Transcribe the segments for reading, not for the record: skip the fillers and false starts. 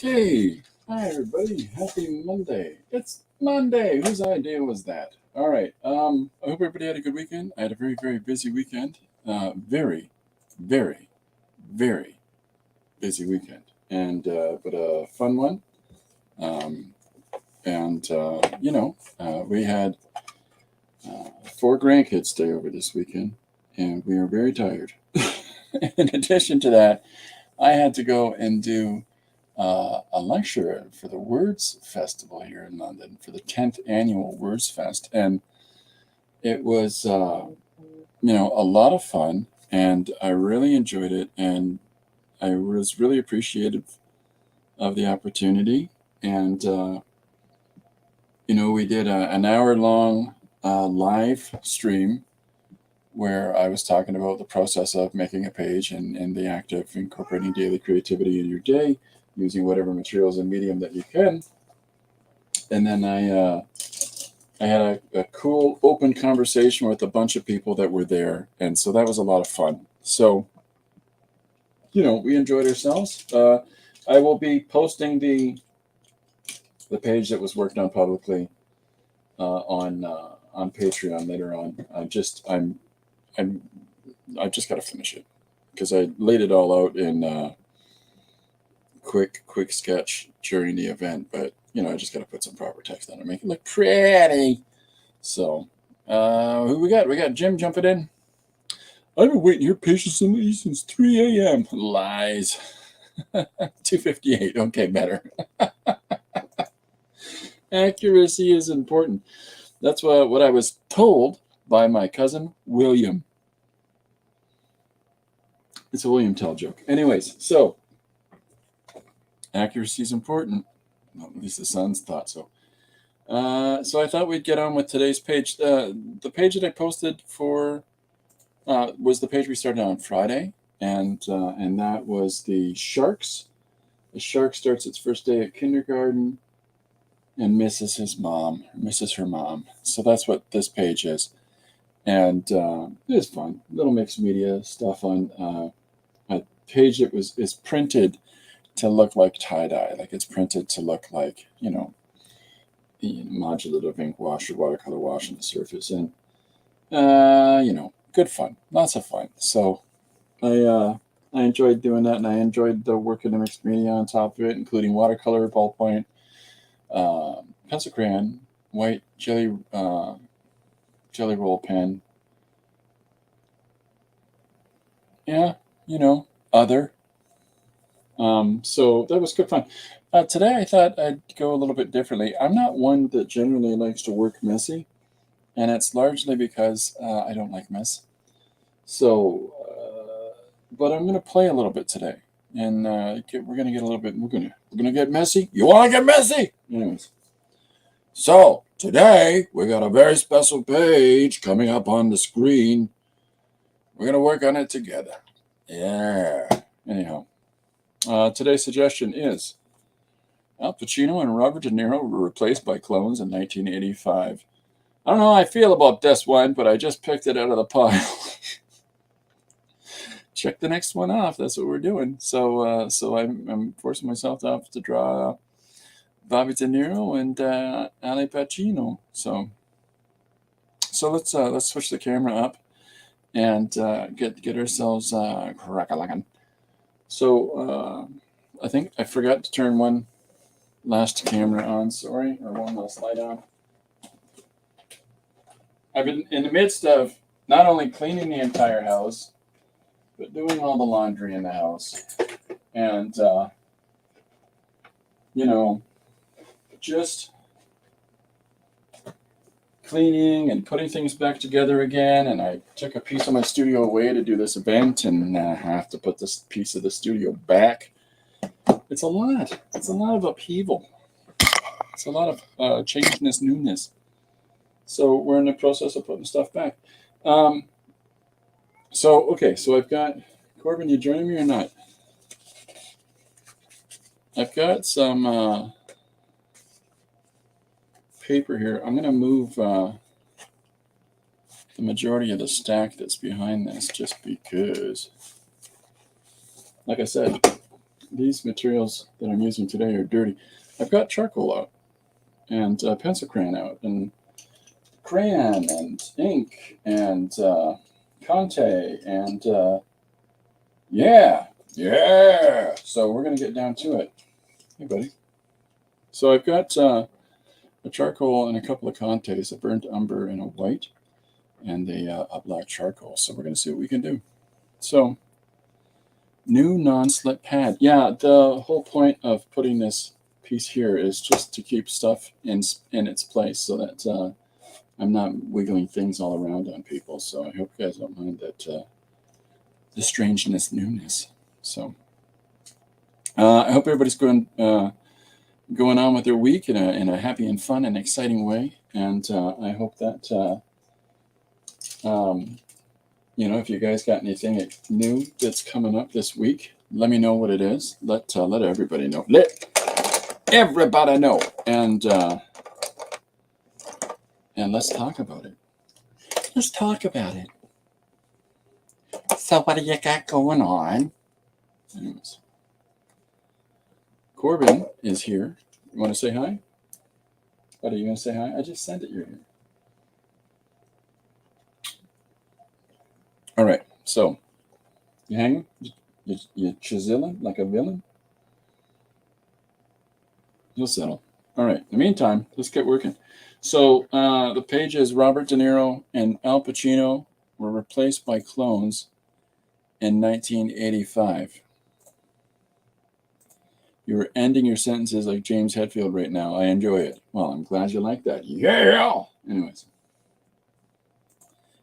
Okay. Hi, everybody. Happy Monday. It's Monday. Whose idea was that? All right. I hope everybody had a good weekend. I had a very, very busy weekend. Very, very, very busy weekend. But a fun one. Um, we had 4 grandkids stay over this weekend, and we are very tired. In addition to that, I had to go and do a lecture for the Words Festival here in London for the 10th annual Words Fest, and it was a lot of fun, and I really enjoyed it, and I was really appreciative of the opportunity. And we did an hour-long live stream where I was talking about the process of making a page and the act of incorporating daily creativity in your day using whatever materials and medium that you can. And then I had a cool open conversation with a bunch of people that were there. And so that was a lot of fun. So, we enjoyed ourselves. I will be posting the page that was worked on publicly on Patreon later on. I've just got to finish it because I laid it all out in quick sketch during the event, but I just got to put some proper text on it, make it look pretty. So, who we got? We got Jim jumping in. I've been waiting here patiently since 3 a.m. Lies. 2:58. Okay, better. Accuracy is important. That's what I was told by my cousin William. It's a William Tell joke. Anyways, so accuracy is important. Well, at least the Suns thought so. So I thought we'd get on with today's page. The page that I posted for was the page we started on Friday, and that was the Sharks. The Shark starts its first day at kindergarten and misses her mom. So that's what this page is. And it is fun. Little mixed media stuff on a page that is printed to look like tie-dye. Like it's printed to look like, modulative ink wash or watercolor wash on the surface. And, good fun. Lots of fun. So I enjoyed doing that, and I enjoyed the work of the mixed media on top of it, including watercolor, ballpoint, pencil crayon, white jelly roll pen. Yeah, other. So that was good fun. Today I thought I'd go a little bit differently. I'm not one that generally likes to work messy, and it's largely because I don't like mess. So, but I'm going to play a little bit today, and we're going to get a little bit. We're going to get messy. You want to get messy? Anyways. So, today, we got a very special page coming up on the screen. We're going to work on it together. Yeah. Anyhow, today's suggestion is Al Pacino and Robert De Niro were replaced by clones in 1985. I don't know how I feel about this one, but I just picked it out of the pile. Check the next one off. That's what we're doing. So I'm forcing myself to have to draw Bobby De Niro and Ali Pacino. So let's switch the camera up and get ourselves crack-a-lackin'. So I think I forgot to turn one last camera on. Sorry, or one last light on. I've been in the midst of not only cleaning the entire house, but doing all the laundry in the house, and just cleaning and putting things back together again. And I took a piece of my studio away to do this event, and I have to put this piece of the studio back. It's a lot. It's a lot of upheaval. It's a lot of changeness, newness. So we're in the process of putting stuff back. So I've got Corbin. You joining me or not? I've got some paper here. I'm going to move the majority of the stack that's behind this just because, like I said, these materials that I'm using today are dirty. I've got charcoal out and pencil crayon out and crayon and ink and Conte and yeah. So we're gonna get down to it. Hey, buddy. So I've got a charcoal and a couple of Contes, a burnt umber and a white, and a black charcoal. So we're gonna see what we can do. So new non-slip pad. Yeah, the whole point of putting this piece here is just to keep stuff in its place so that I'm not wiggling things all around on people. So I hope you guys don't mind that the strangeness, newness. So I hope everybody's going on with their week in a happy and fun and exciting way. And I hope that if you guys got anything new that's coming up this week, let me know what it is. Let everybody know. Let everybody know. And let's talk about it. Let's talk about it. So what do you got going on? Anyways. Corbin is here. You want to say hi? What are you going to say hi? I just sent it. You're here. All right. So, you hanging? You chiseling like a villain? You'll settle. All right. In the meantime, let's get working. So, the page is Robert De Niro and Al Pacino were replaced by clones in 1985. You're ending your sentences like James Hetfield right now. I enjoy it. Well, I'm glad you like that. Yeah. Anyways.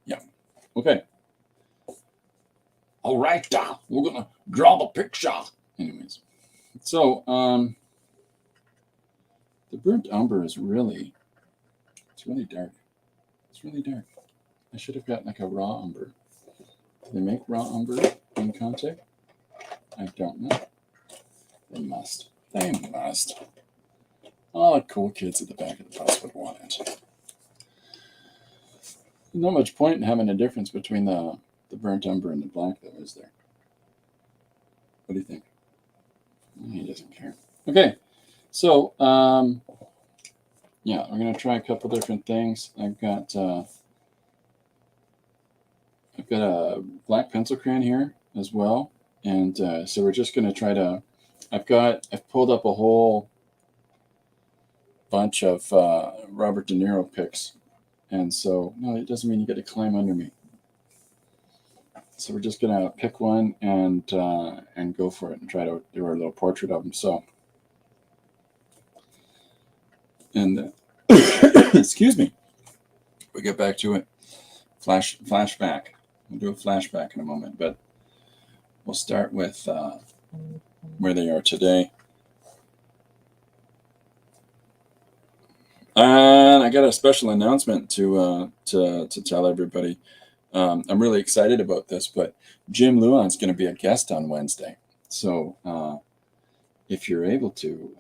Yeah. Okay. All right. We're going to draw the picture. Anyways. So, the burnt umber is really dark. It's really dark. I should have got like a raw umber. Do they make raw umber in Conte? I don't know. They must. All the cool kids at the back of the bus would want it. Not much point in having a difference between the burnt umber and the black, though, is there? What do you think? He doesn't care. Okay, so yeah, we're gonna try a couple different things. I've got a black pencil crayon here as well, and so we're just gonna try to. I've pulled up a whole bunch of Robert De Niro pics, and so no, it doesn't mean you get to climb under me. So we're just gonna pick one and go for it and try to do our little portrait of him. So, and excuse me, we'll get back to it. Flashback. We'll do a flashback in a moment, but we'll start with where they are today. And I got a special announcement to tell everybody. I'm really excited about this, but Jim Luan's going to be a guest on Wednesday. So if you're able to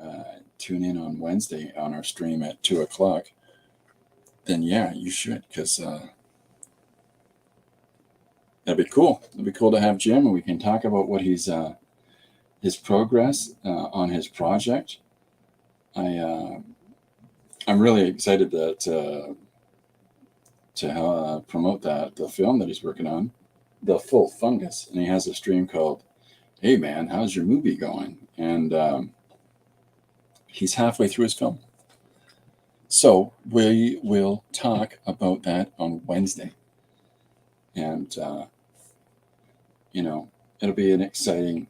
tune in on Wednesday on our stream at 2:00, then yeah, you should, because that'd be cool. It'd be cool to have Jim, and we can talk about what his progress on his project. I'm really excited to promote the film that he's working on, The Full Fungus, and he has a stream called "Hey Man, how's your movie going?" And he's halfway through his film, so we will talk about that on Wednesday, and it'll be an exciting.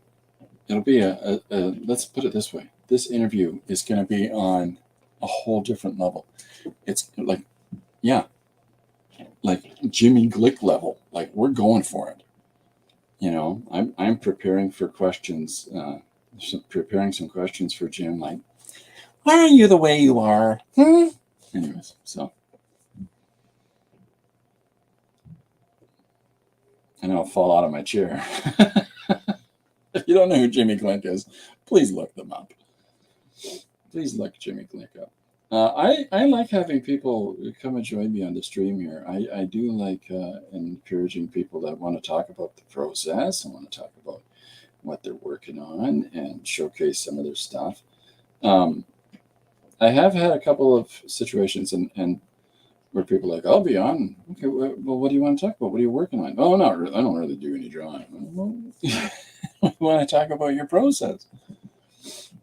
It'll be a let's put it this way: this interview is going to be on a whole different level. It's like, yeah, like Jimmy Glick level. Like, we're going for it. I'm preparing for questions, preparing some questions for Jim. Like, why are you the way you are? Anyways, so. And I'll fall out of my chair. If you don't know who Jimmy Glick is, please look them up. Please look Jimmy Glick up. I like having people come and join me on the stream here. I do like encouraging people that want to talk about the process and want to talk about what they're working on and showcase some of their stuff. Um, I have had a couple of situations and where people are like, I'll be on. Okay, well, what do you want to talk about? What are you working on? Oh, not really. I don't really do any drawing. Well, we want to talk about your process.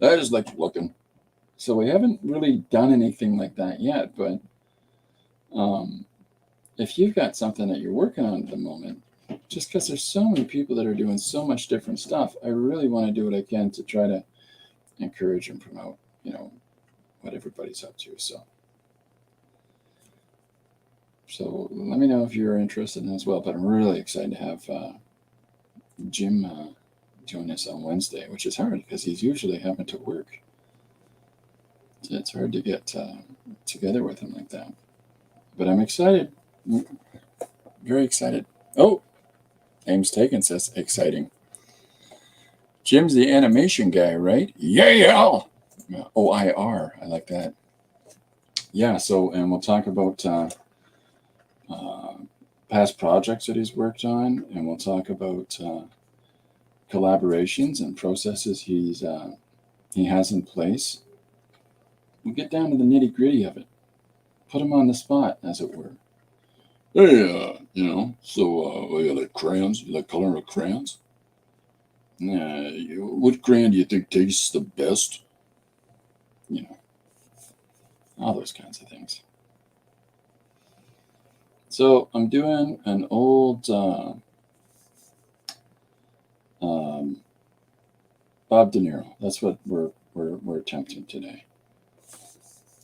I just like looking. So we haven't really done anything like that yet. But if you've got something that you're working on at the moment, just because there's so many people that are doing so much different stuff, I really want to do what I can to try to encourage and promote, what everybody's up to. So let me know if you're interested in it as well. But I'm really excited to have Jim join us on Wednesday, which is hard because he's usually having to work. It's hard to get together with him like that. But I'm excited. Very excited. Oh, name's taken, says exciting. Jim's the animation guy, right? Yeah. OIR. I like that. Yeah, so, and we'll talk about past projects that he's worked on, and we'll talk about collaborations and processes he has in place. We'll get down to the nitty gritty of it. Put him on the spot, as it were. Hey, you like crayons? You like coloring with crayons? What crayon do you think tastes the best? All those kinds of things. So I'm doing an old Bob De Niro. That's what we're attempting today.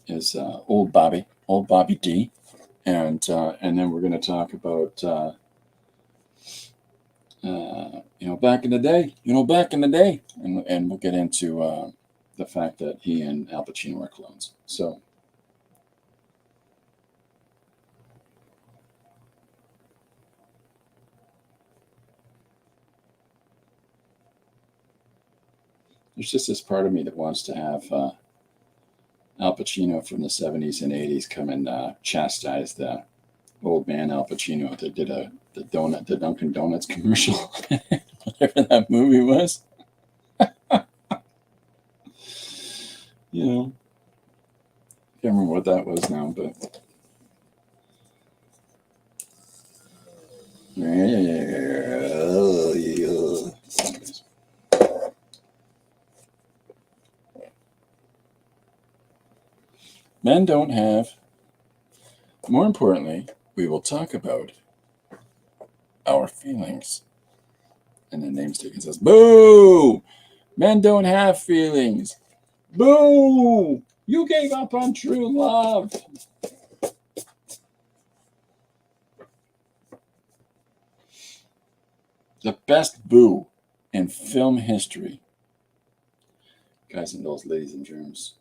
Is old Bobby D, and then we're going to talk about back in the day, and we'll get into the fact that he and Al Pacino are clones. So. There's just this part of me that wants to have Al Pacino from the 70s and 80s come and chastise the old man Al Pacino that did the Dunkin' Donuts commercial, whatever that movie was. Can't remember what that was now, but men don't have. More importantly, we will talk about our feelings. And then Namestick says, "Boo! Men don't have feelings. Boo! You gave up on true love." The best boo in film history, guys and dolls, ladies and germs,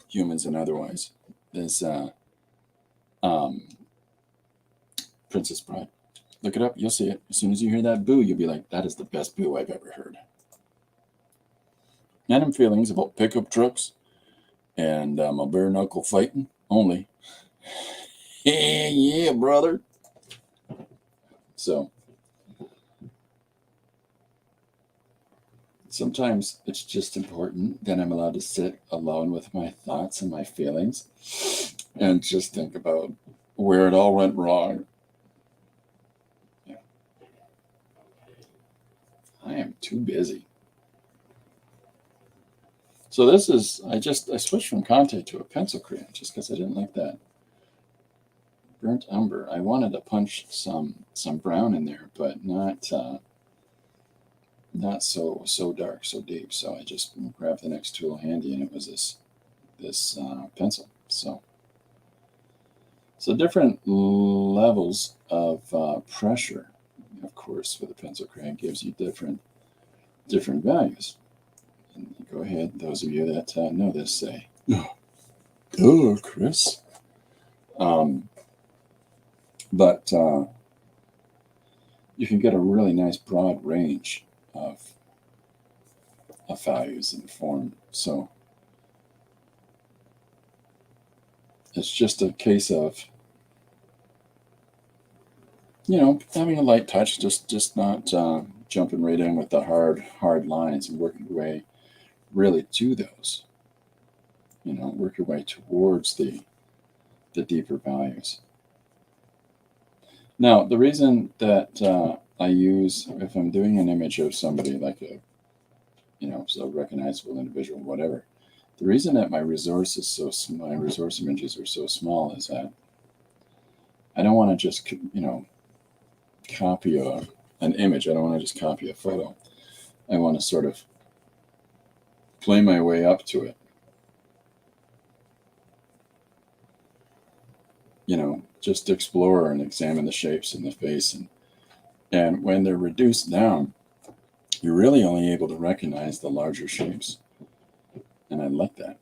humans and otherwise, is Princess Bride. Look it up. You'll see it. As soon as you hear that boo, you'll be like, that is the best boo I've ever heard. And I'm feelings about pickup trucks and a bare knuckle fighting only. Yeah, brother. So sometimes it's just important that I'm allowed to sit alone with my thoughts and my feelings and just think about where it all went wrong. Yeah. I am too busy. So this is, I switched from Conte to a pencil crayon just because I didn't like that burnt umber. I wanted to punch some brown in there, but not so dark, so deep. So I just grabbed the next tool handy, and it was this pencil. So different levels of pressure, of course, with a pencil crayon gives you different values. And go ahead, those of you that know this, say, "Oh, Chris." But you can get a really nice broad range of values and form. So it's just a case of having a light touch, just not jumping right in with the hard lines and working your way really to those. Work your way towards the deeper values. Now, the reason that I use, if I'm doing an image of somebody like so recognizable individual, whatever, the reason that my resource images are so small is that I don't want to just, copy an image. I don't want to just copy a photo. I want to sort of play my way up to it. Just explore and examine the shapes in the face. And when they're reduced down, you're really only able to recognize the larger shapes. And I like that.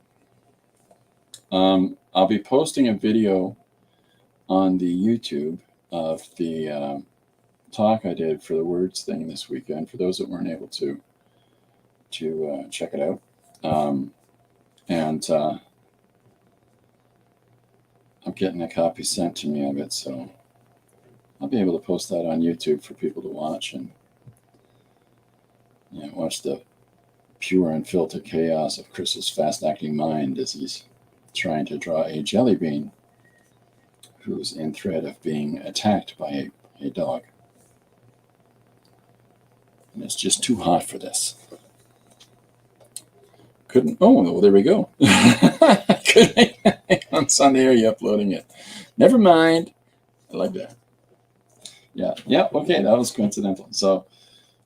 I'll be posting a video on the YouTube of the talk I did for the words thing this weekend, for those that weren't able to check it out. I'm getting a copy sent to me of it, so I'll be able to post that on YouTube for people to watch and watch the pure unfiltered chaos of Chris's fast-acting mind as he's trying to draw a jelly bean who's in threat of being attacked by a dog. And it's just too hot for this. Oh, there we go. On Sunday, are you uploading it? Never mind. I like that. Yeah, okay, that was coincidental. So,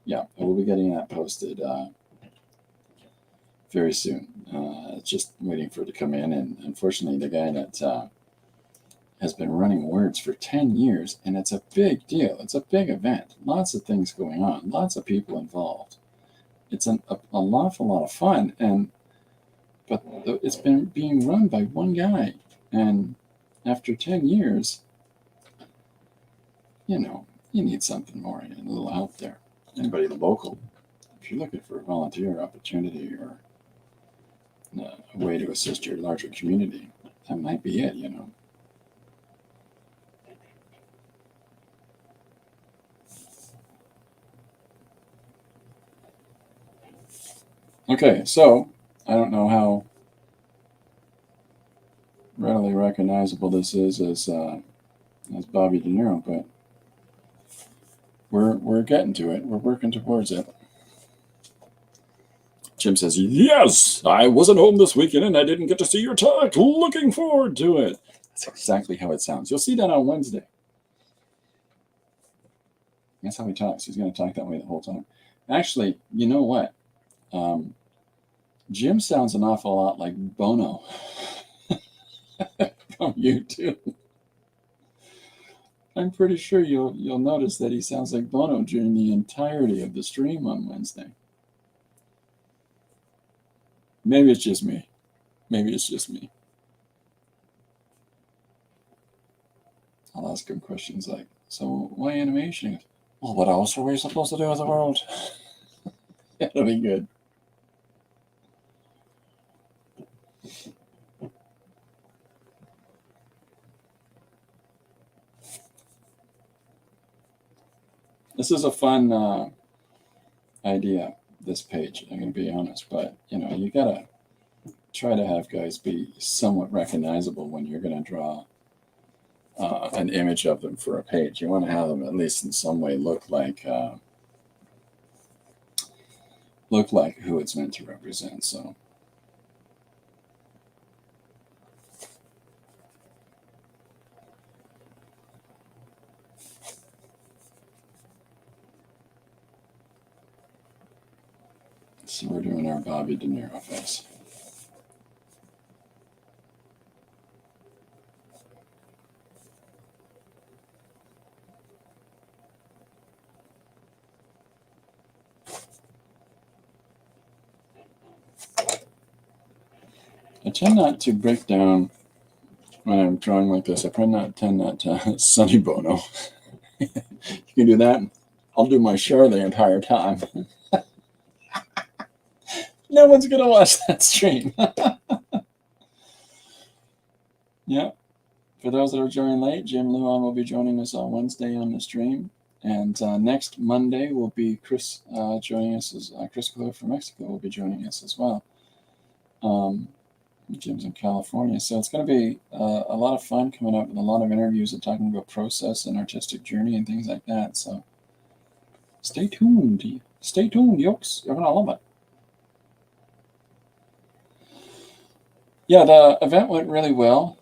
yeah, we'll be getting that posted very soon. Just waiting for it to come in. And unfortunately, the guy that has been running words for 10 years, and it's a big deal. It's a big event. Lots of things going on. Lots of people involved. It's an awful lot of fun, but it's been being run by one guy, and after 10 years, you need something more, a little help there. Anybody local, if you're looking for a volunteer opportunity or a way to assist your larger community, that might be it, Okay, so I don't know how readily recognizable this is as Bobby De Niro, but we're getting to it. We're working towards it. Jim says, yes, I wasn't home this weekend and I didn't get to see your talk. Looking forward to it. That's exactly how it sounds. You'll see that on Wednesday. That's how he talks. He's going to talk that way the whole time. Actually, you know what? Jim sounds an awful lot like Bono from YouTube. I'm pretty sure you'll notice that he sounds like Bono during the entirety of the stream on Wednesday. Maybe it's just me. I'll ask him questions like, so why animation? Well, what else are we supposed to do with the world? That'll be good. This is a fun idea, this page, I'm going to be honest, but you got to try to have guys be somewhat recognizable when you're going to draw an image of them for a page. You want to have them at least in some way look like who it's meant to represent. So we're doing our Bobby De Niro face. I tend not to break down when I'm drawing like this. I tend not to Sonny Bono. You can do that. I'll do my share the entire time. No one's going to watch that stream. Yeah. For those that are joining late, Jim Luan will be joining us on Wednesday on the stream. And next Monday will be Chris joining us. Chris Calero from Mexico will be joining us as well. Jim's in California. So it's going to be a lot of fun coming up with a lot of interviews and talking about process and artistic journey and things like that. So stay tuned. Stay tuned, yokes. You're going to love it. Yeah, the event went really well.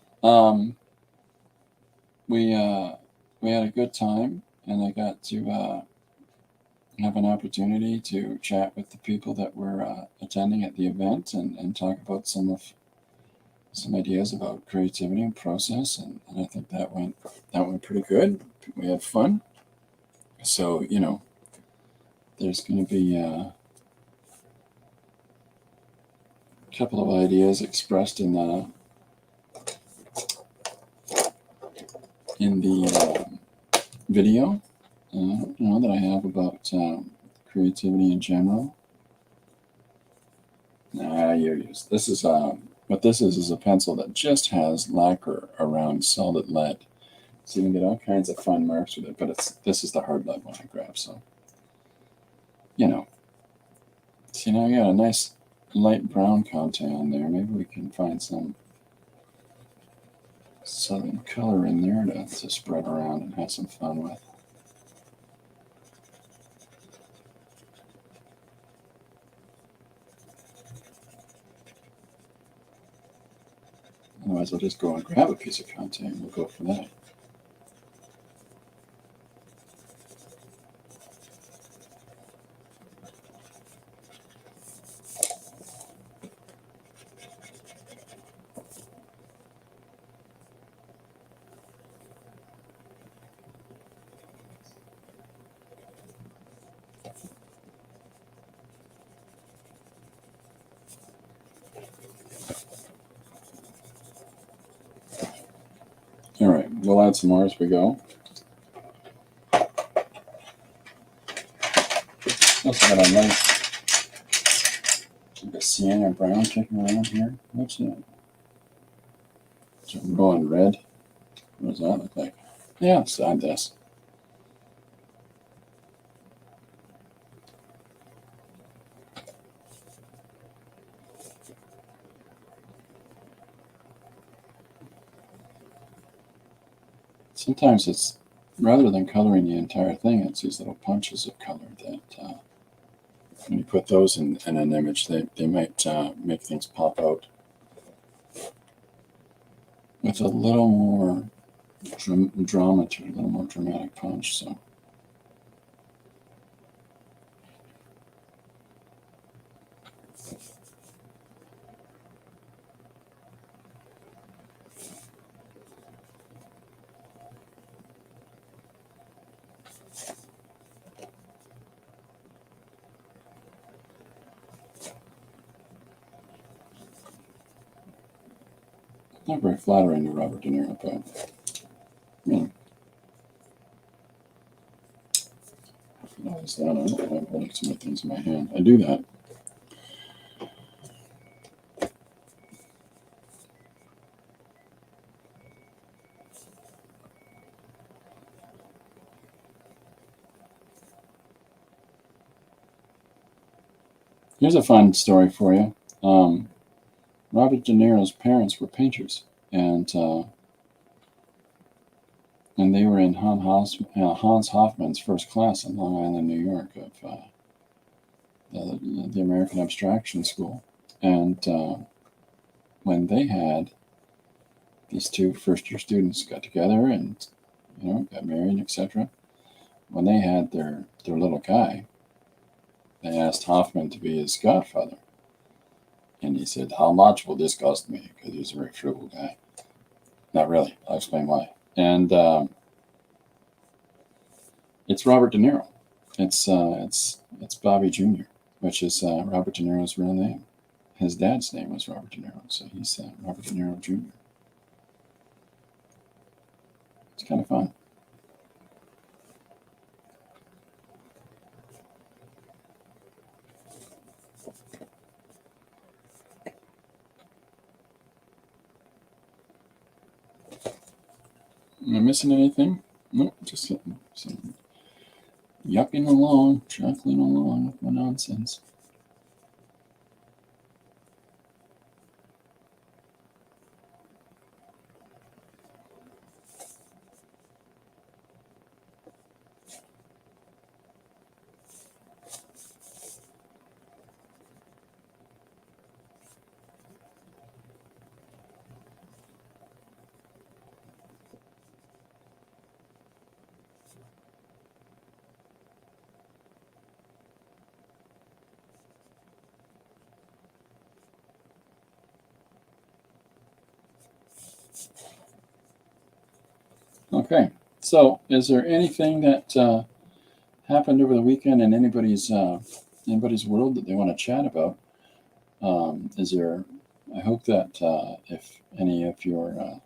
We had a good time, and I got to have an opportunity to chat with the people that were attending at the event and talk about some ideas about creativity and process, and I think that went pretty good. We had fun. So there's going to be a couple of ideas expressed in the video, that I have about creativity in general. This is what this is a pencil that just has lacquer around solid lead, so you can get all kinds of fun marks with it. But this is the hard lead one I grabbed, so see, now you got a nice light brown content on there. Maybe we can find some southern color in there to spread around and have some fun with. Otherwise, I'll just go and grab a piece of content and we'll go for that. All right, we'll add some more as we go. Also got a nice sienna brown kicking around here. What's that? So I'm going red. What does that look like? Yeah, let's add this. Sometimes it's, rather than coloring the entire thing, it's these little punches of color that when you put those in an image, they might make things pop out with a little more drama to it, a little more dramatic punch. So not very flattering to Robert De Niro, but notice that I'm holding some of things in my hand. I do that. Here's a fun story for you. Robert De Niro's parents were painters, and they were in Hans Hofmann's first class in Long Island, New York, of the American Abstraction School. And when they had these two first-year students got together and got married, etc., when they had their little guy, they asked Hoffman to be his godfather. And he said, "How much will this cost me?" Because he's a very frugal guy. Not really. I'll explain why. And it's Robert De Niro. It's Bobby Jr., which is Robert De Niro's real name. His dad's name was Robert De Niro, so he's Robert De Niro Jr. It's kind of fun. Am I missing anything? Nope, just something. yucking along, chuckling along with my nonsense. Okay, so is there anything that happened over the weekend in anybody's world that they want to chat about? Is there? I hope that if any of your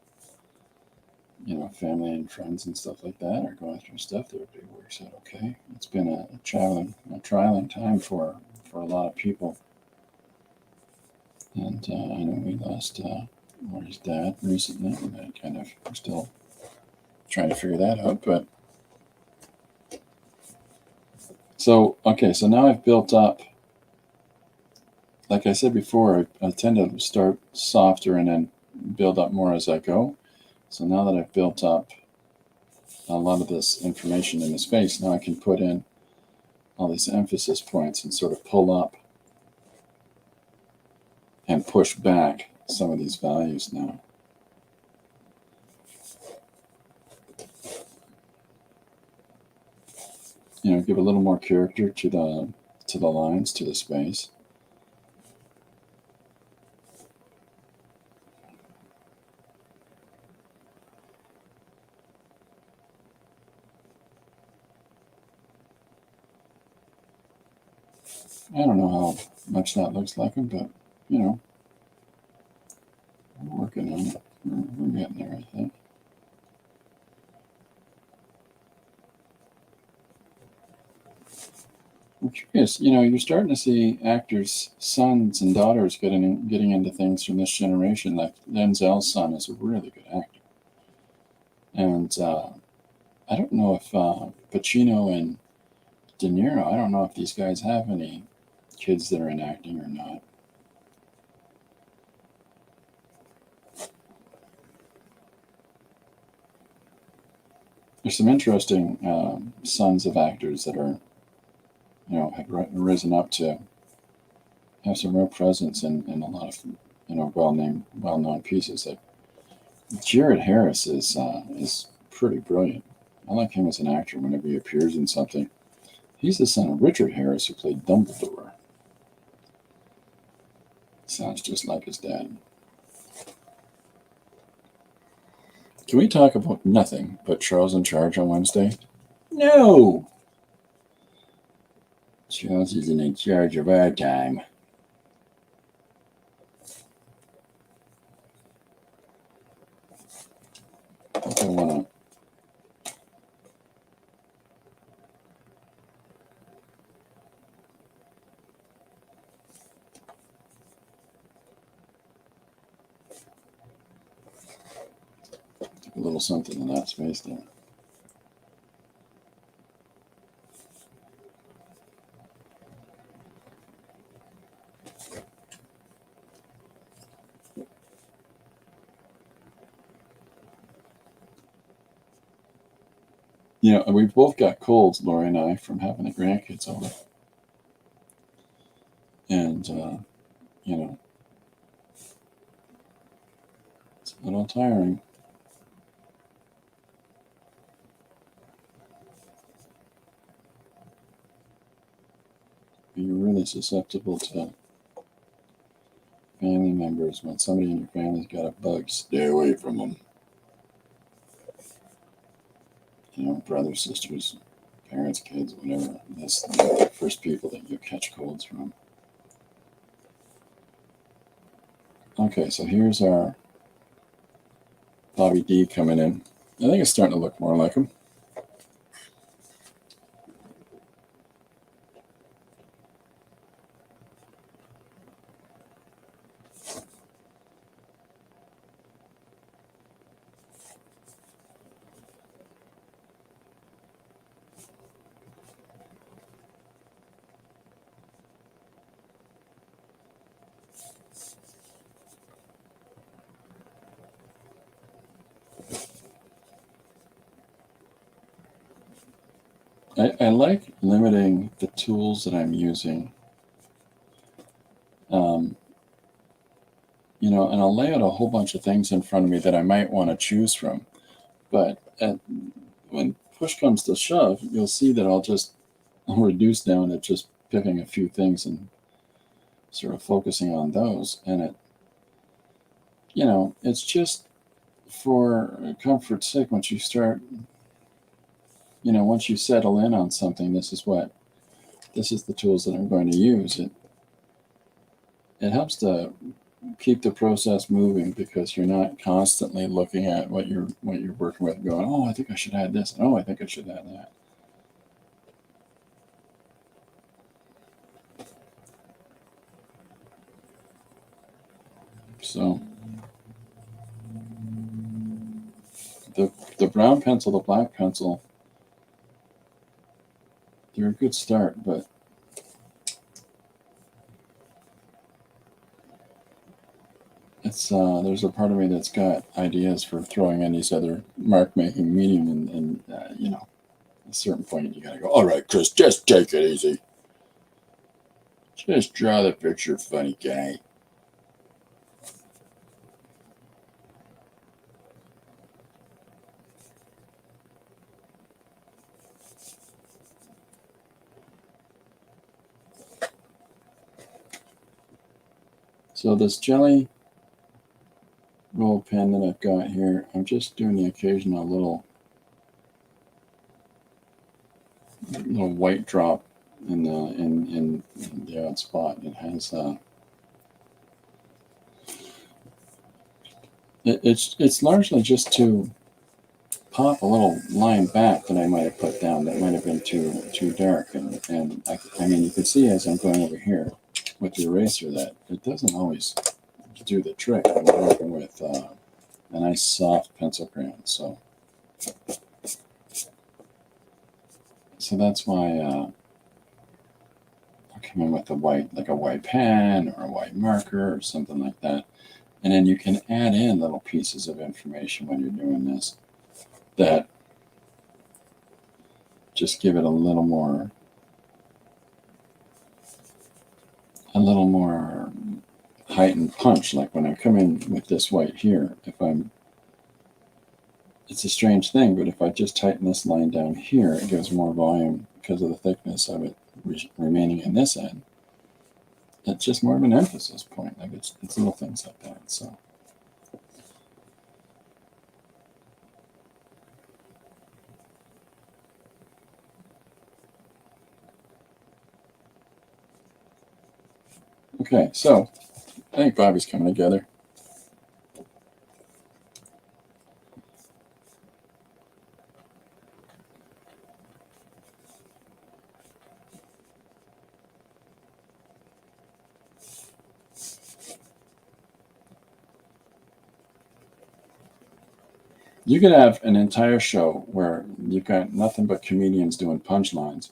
family and friends and stuff like that are going through stuff, that everybody works out okay. It's been a trialing time for a lot of people, and I know we lost Marty's dad recently, and I kind of we're still trying to figure that out. But so okay, so now I've built up. Like I said before, I tend to start softer and then build up more as I go. So now that I've built up a lot of this information in the space, now I can put in all these emphasis points and sort of pull up and push back some of these values now. Give a little more character to the lines, to the space. I don't know how much that looks like them, but we're working on it. We're getting there, I think. I'm curious, you're starting to see actors' sons and daughters getting into things from this generation. Like Denzel's son is a really good actor, and I don't know if Pacino and De Niro. I don't know if these guys have any kids that are in acting or not. There's some interesting sons of actors that are, have risen up to have some real presence in a lot of, well-known pieces. Like Jared Harris is pretty brilliant. I like him as an actor whenever he appears in something. He's the son of Richard Harris, who played Dumbledore. Sounds just like his dad. Can we talk about nothing but Charles in Charge on Wednesday? No! Charles isn't in charge of our time. I think I want to. A little something in that space there. We've both got colds, Lori and I, from having the grandkids over. And, it's a little tiring. You're really susceptible to family members. When somebody in your family's got a bug, stay away from them. Brothers, sisters, parents, kids, whatever. That's the first people that you catch colds from. Okay, so here's our Bobby D coming in. I think it's starting to look more like him. I like limiting the tools that I'm using. You know, and I'll lay out a whole bunch of things in front of me that I might want to choose from. But when push comes to shove, you'll see that I'll reduce down to just picking a few things and sort of focusing on those. And it's just for comfort's sake. Once you start, once you settle in on something, this is the tools that I'm going to use. It helps to keep the process moving because you're not constantly looking at what you're working with and going, oh, I think I should add this, and oh, I think I should add that. So the brown pencil, the black pencil, they're a good start, but it's there's a part of me that's got ideas for throwing in these other mark making medium, and at a certain point you gotta go, all right, Chris, just take it easy. Just draw the picture, funny guy. So this jelly roll pen that I've got here, I'm just doing the occasional little white drop in the odd spot. It has it's largely just to pop a little line back that I might have put down that might have been too dark, and I mean you can see as I'm going over here with the eraser that it doesn't always do the trick. I'm working with a nice soft pencil crayon, so that's why I'll come in with a white pen or a white marker or something like that, and then you can add in little pieces of information when you're doing this that just give it a little more heightened punch. Like when I come in with this white here, it's a strange thing, but if I just tighten this line down here, it gives more volume because of the thickness of it remaining in this end. It's just more of an emphasis point. Like it's little things like that. So. Okay, so I think Bobby's coming together. You could have an entire show where you've got nothing but comedians doing punchlines,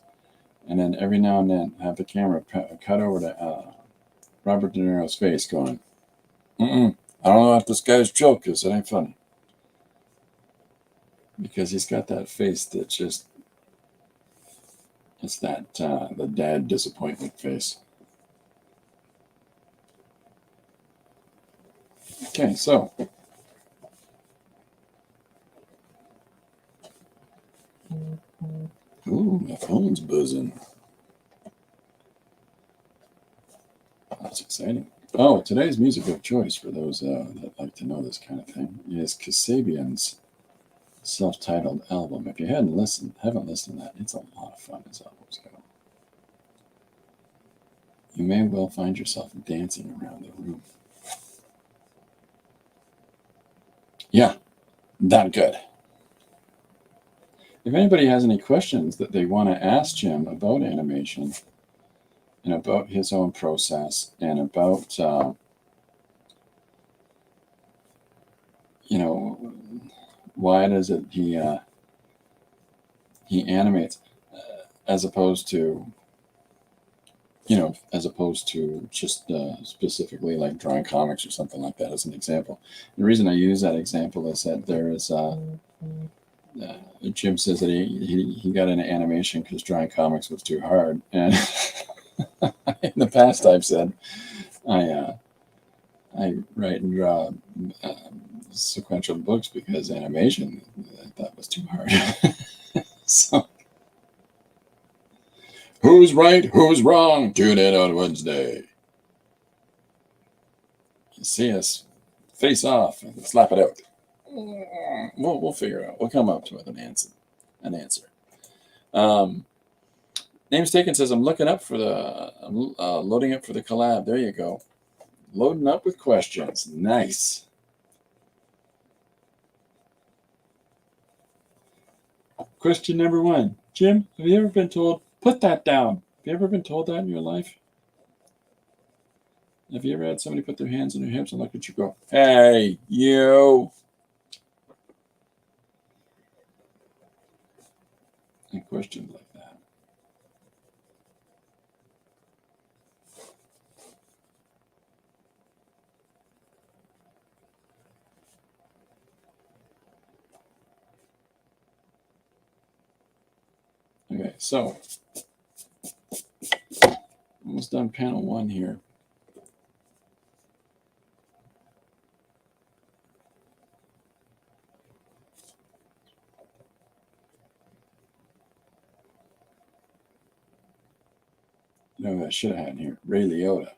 and then every now and then have the camera cut over to Robert De Niro's face going, I don't know if this guy's joke is. It ain't funny. Because he's got that face that just, it's that, the dad disappointment face. Okay, so. Ooh, my phone's buzzing. That's exciting. Oh, today's music of choice for those that like to know this kind of thing is Kasabian's self-titled album. If you haven't listened to that, it's a lot of fun as albums go. You may well find yourself dancing around the room. Yeah, that good. If anybody has any questions that they want to ask Jim about animation and about his own process and about, why does it he animates as opposed to just specifically like drawing comics or something like that as an example. The reason I use that example is that there is Jim says that he got into animation because drawing comics was too hard. And in the past, I've said I write and draw sequential books because animation I thought was too hard. So, who's right? Who's wrong? Tune in on Wednesday. You see us face off and slap it out. We'll figure it out. We'll come up with an answer. Names taken says I'm looking up for I'm loading up for the collab. There you go. Loading up with questions. Nice. Question number 1. Jim, have you ever been told, put that down? Have you ever been told that in your life? Have you ever had somebody put their hands on your hips and look at you go, hey, you? And questions like that. Okay, so almost done panel 1 here. You know what I should have had in here? Ray Liotta.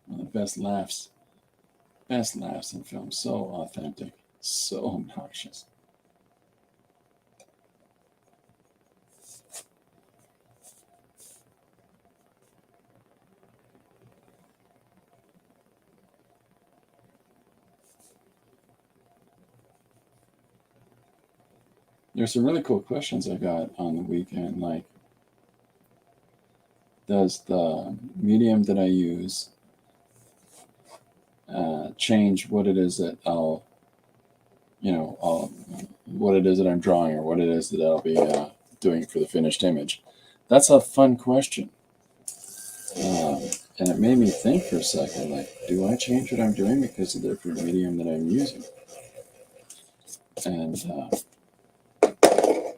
One of the best laughs in film. So authentic, so obnoxious. There's some really cool questions I got on the weekend, like, does the medium that I use change what it is that what it is that I'm drawing or what it is that I'll be doing for the finished image? That's a fun question. And it made me think for a second, like, do I change what I'm doing because of the different medium that I'm using? And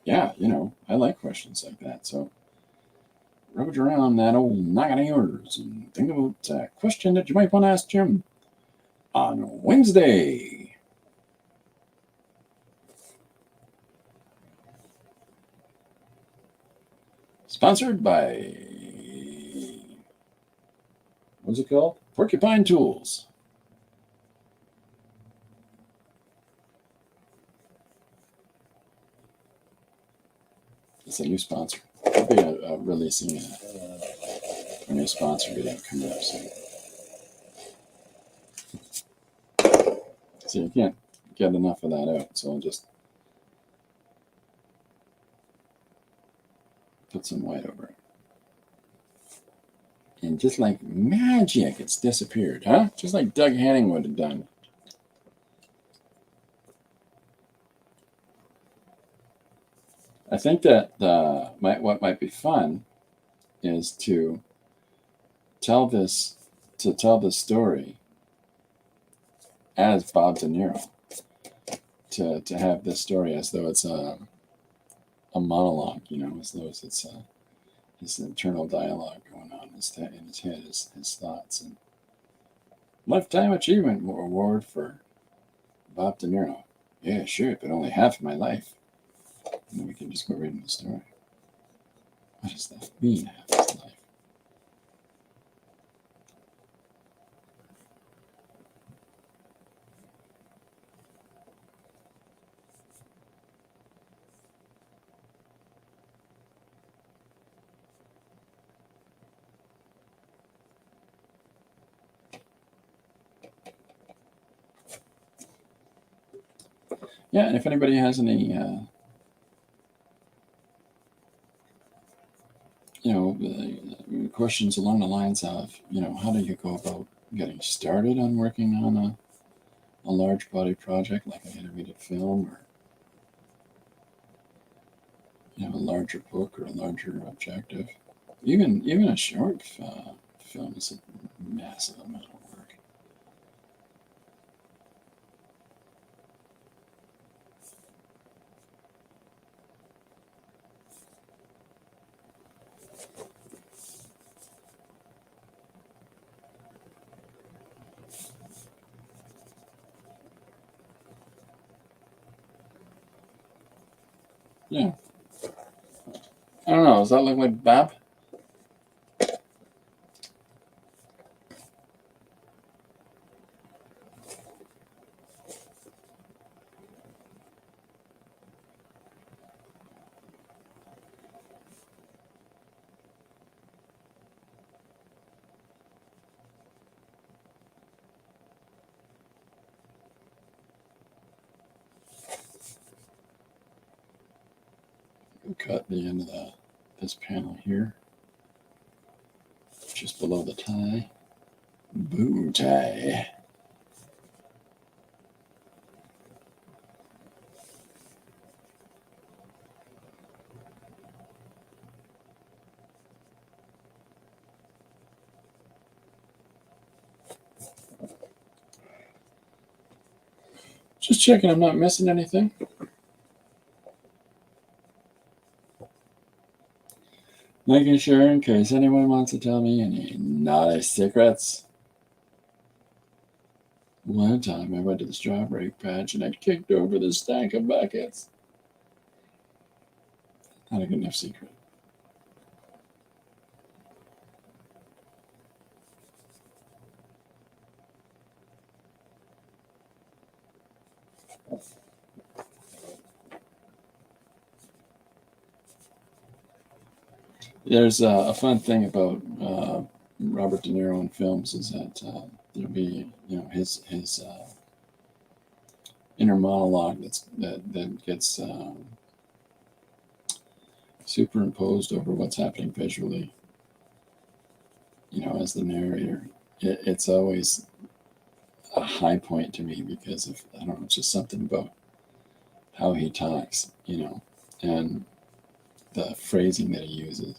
yeah, I like questions like that. So rummage around that old noggin of yours and think about a question that you might want to ask Jim on Wednesday. Sponsored by, what's it called? Porcupine Tools. It's a new sponsor. I'll be releasing a new sponsor video coming up soon. So you can't get enough of that out. So I'll just put some white over it. And just like magic, it's disappeared, huh? Just like Doug Henning would have done. I think that what might be fun is to tell this story as Bob De Niro. To have this story as though it's a monologue, as though it's this internal dialogue going on in his head, his thoughts. And Lifetime Achievement Award for Bob De Niro. Yeah, sure, but only half of my life. And then we can just go reading the story. What does that mean, half his life? Yeah, and if anybody has any, questions along the lines of, how do you go about getting started on working on a large body project like an animated film or, a larger book or a larger objective, even a short film is a massive amount of work. Yeah. I don't know. Does that look like Bab? We'll cut the end of this panel here, just below the tie. Bow tie. Just checking I'm not missing anything. Making sure in case anyone wants to tell me any naughty secrets. One time I went to the strawberry patch and I kicked over the stack of buckets. Not a good enough secret. There's a fun thing about Robert De Niro in films is that there'll be his inner monologue that gets superimposed over what's happening visually. As the narrator, it's always a high point to me because of I don't know, it's just something about how he talks, and the phrasing that he uses.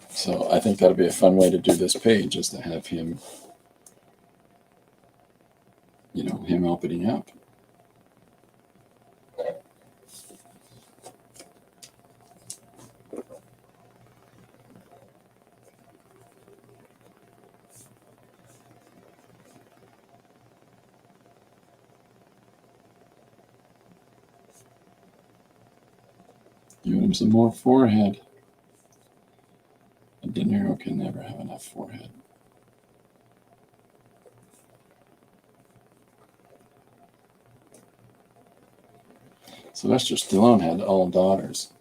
So I think that'll be a fun way to do this page, is to have him, him opening up. Give him some more forehead. De Niro can never have enough forehead. Sylvester Stallone had all daughters.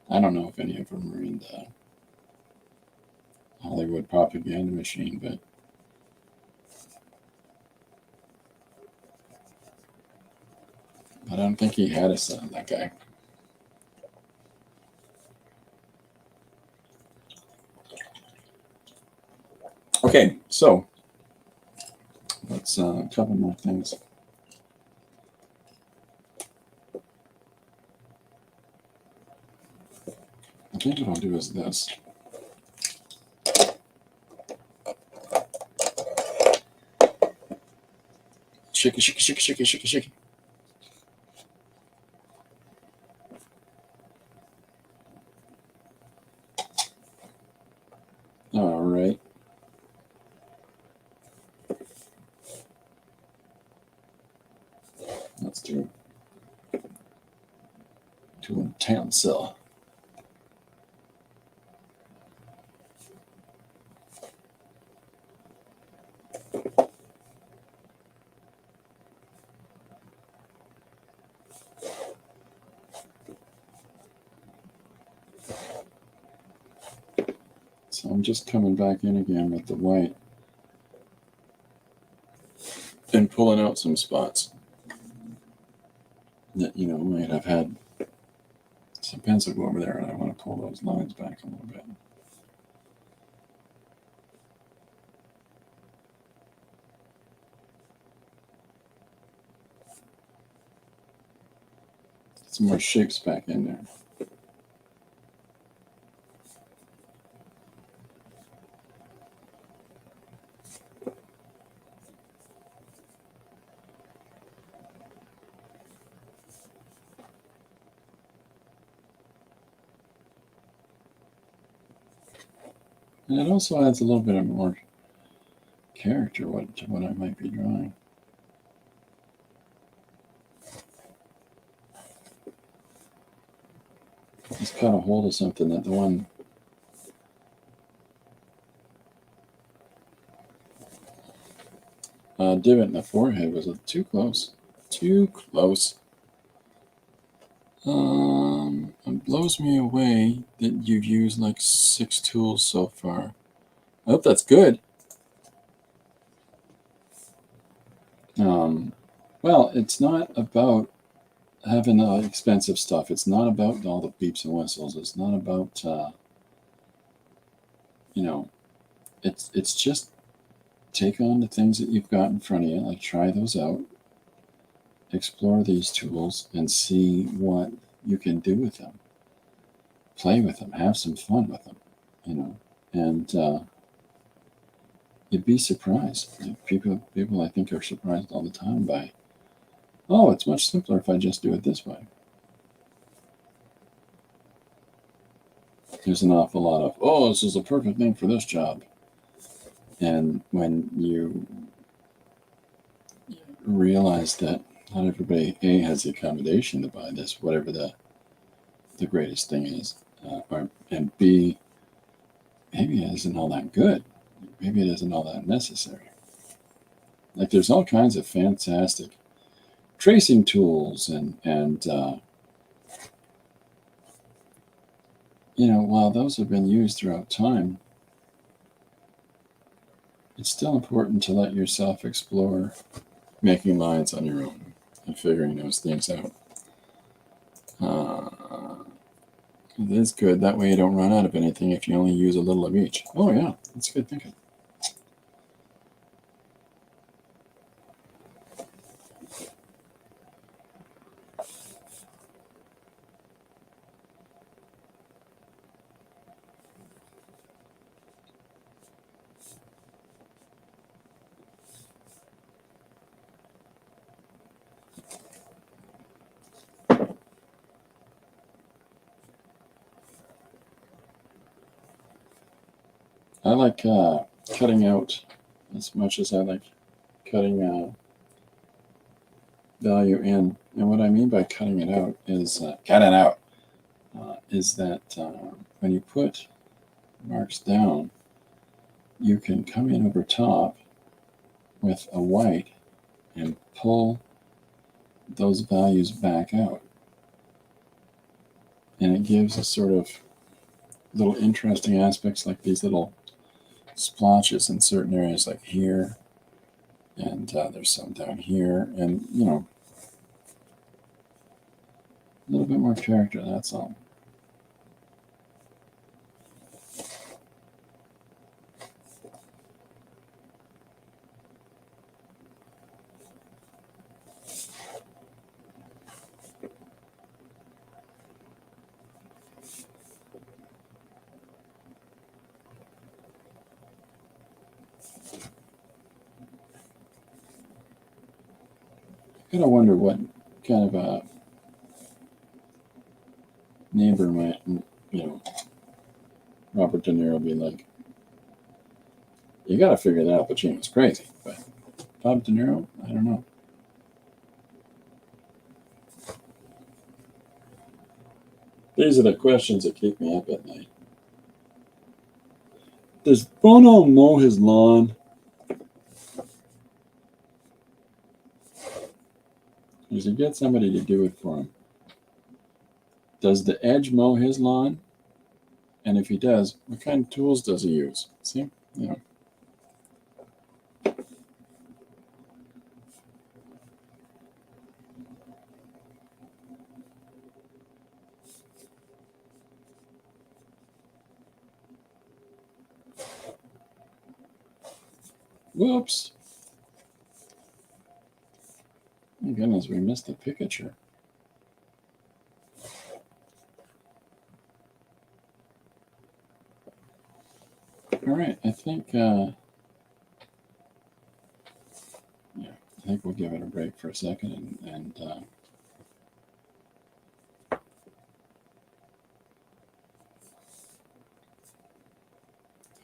I don't know if any of them were in the Hollywood propaganda machine, but I don't think he had a son, that guy. Okay, so let's a couple more things. I think what I'll do is this. Shake it, shake it, shake it, shake it, shake it, shake it. All right. Let's do too intense. So I'm just coming back in again with the white and pulling out some spots that might have had some pencil go over there, and I want to pull those lines back a little bit. Get some more shapes back in there. And it also adds a little bit of more character to what I might be drawing. Just caught a hold of something that the one divot in the forehead was too close. Too close. It blows me away that you've used like 6 tools so far. I hope that's good. Well, it's not about having expensive stuff. It's not about all the beeps and whistles. It's not about, it's just take on the things that you've got in front of you, like try those out, explore these tools, and see what you can do with them. Play with them, have some fun with them, and you'd be surprised. People, I think, are surprised all the time by, oh, it's much simpler if I just do it this way. There's an awful lot of, oh, this is the perfect thing for this job. And when you realize that not everybody, A, has the accommodation to buy this, whatever the greatest thing is, and B, maybe it isn't all that good. Maybe it isn't all that necessary. Like there's all kinds of fantastic tracing tools and while those have been used throughout time, it's still important to let yourself explore making lines on your own and figuring those things out. It is good. That way you don't run out of anything if you only use a little of each. Oh, yeah. That's good thinking. I like cutting out as much as I like cutting value in. And what I mean by cutting it out is that when you put marks down, you can come in over top with a white and pull those values back out. And it gives a sort of little interesting aspects, like these little splotches in certain areas, like here, and there's some down here, and a little bit more character, that's all. I gotta wonder what kind of a neighbor might, Robert De Niro be like. You gotta figure that out. Pacino's crazy, but Bob De Niro, I don't know. These are the questions that keep me up at night. Does Bono mow his lawn? Does he get somebody to do it for him? Does the Edge mow his lawn? And if he does, what kind of tools does he use? See? Whoops. My goodness, we missed the picture. All right, I think we'll give it a break for a second and I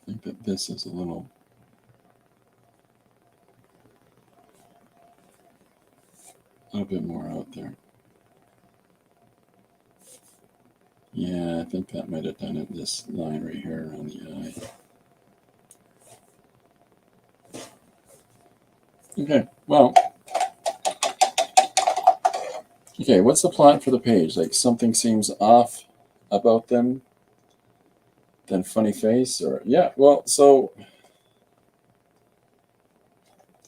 think that this is a little bit more out there. Yeah, I think that might have done it. This line right here around the eye. Okay, well, okay, what's the plot for the page? Like something seems off about them, then funny face, or yeah, well, so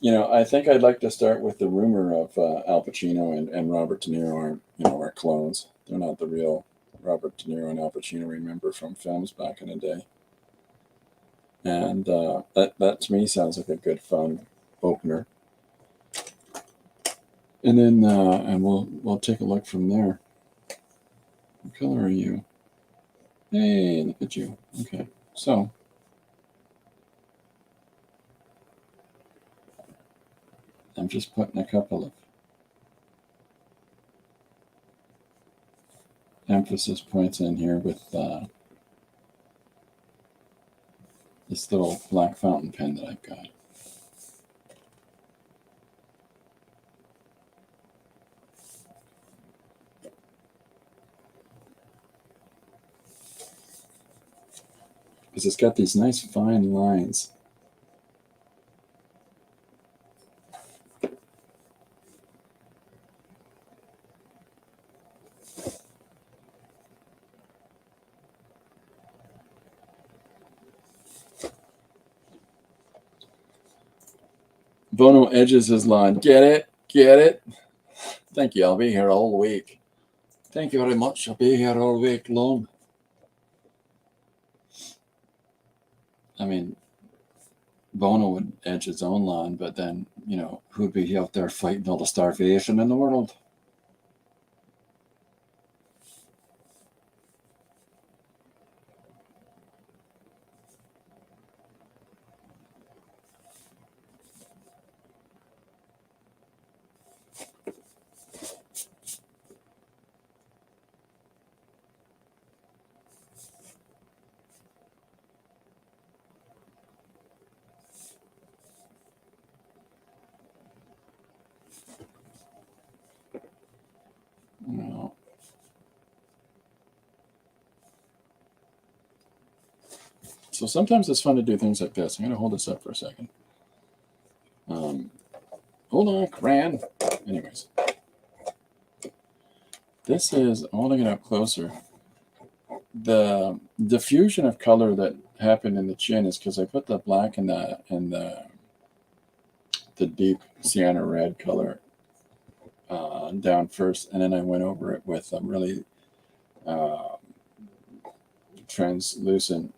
I think I'd like to start with the rumor of Al Pacino and Robert De Niro are clones. They're not the real Robert De Niro and Al Pacino remember from films back in the day. And that to me sounds like a good fun opener. And then and we'll take a look from there. What color are you? Hey, look at you. Okay, so I'm just putting a couple of emphasis points in here with this little black fountain pen that I've got. Because it's got these nice fine lines. Bono edges his lawn. Get it? Get it? Thank you. I'll be here all week. Thank you very much. I'll be here all week long. I mean, Bono would edge his own lawn, but then, who'd be out there fighting all the starvation in the world? No. So sometimes it's fun to do things like this. I'm going to hold this up for a second. Hold on, Cran. Anyways, this is holding it up closer. The diffusion of color that happened in the chin is because I put the black and the deep sienna red color down first, and then I went over it with a really translucent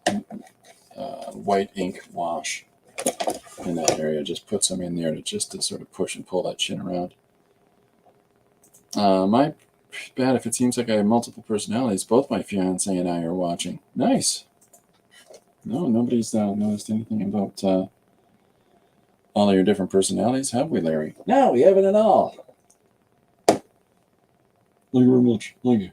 white ink wash in that area. Just put some in there to sort of push and pull that chin around. My bad if it seems like I have multiple personalities. Both my fiance and I are watching. Nice. No, nobody's noticed anything about all of your different personalities, have we, Larry? No, we haven't at all. Thank you very much. Thank you.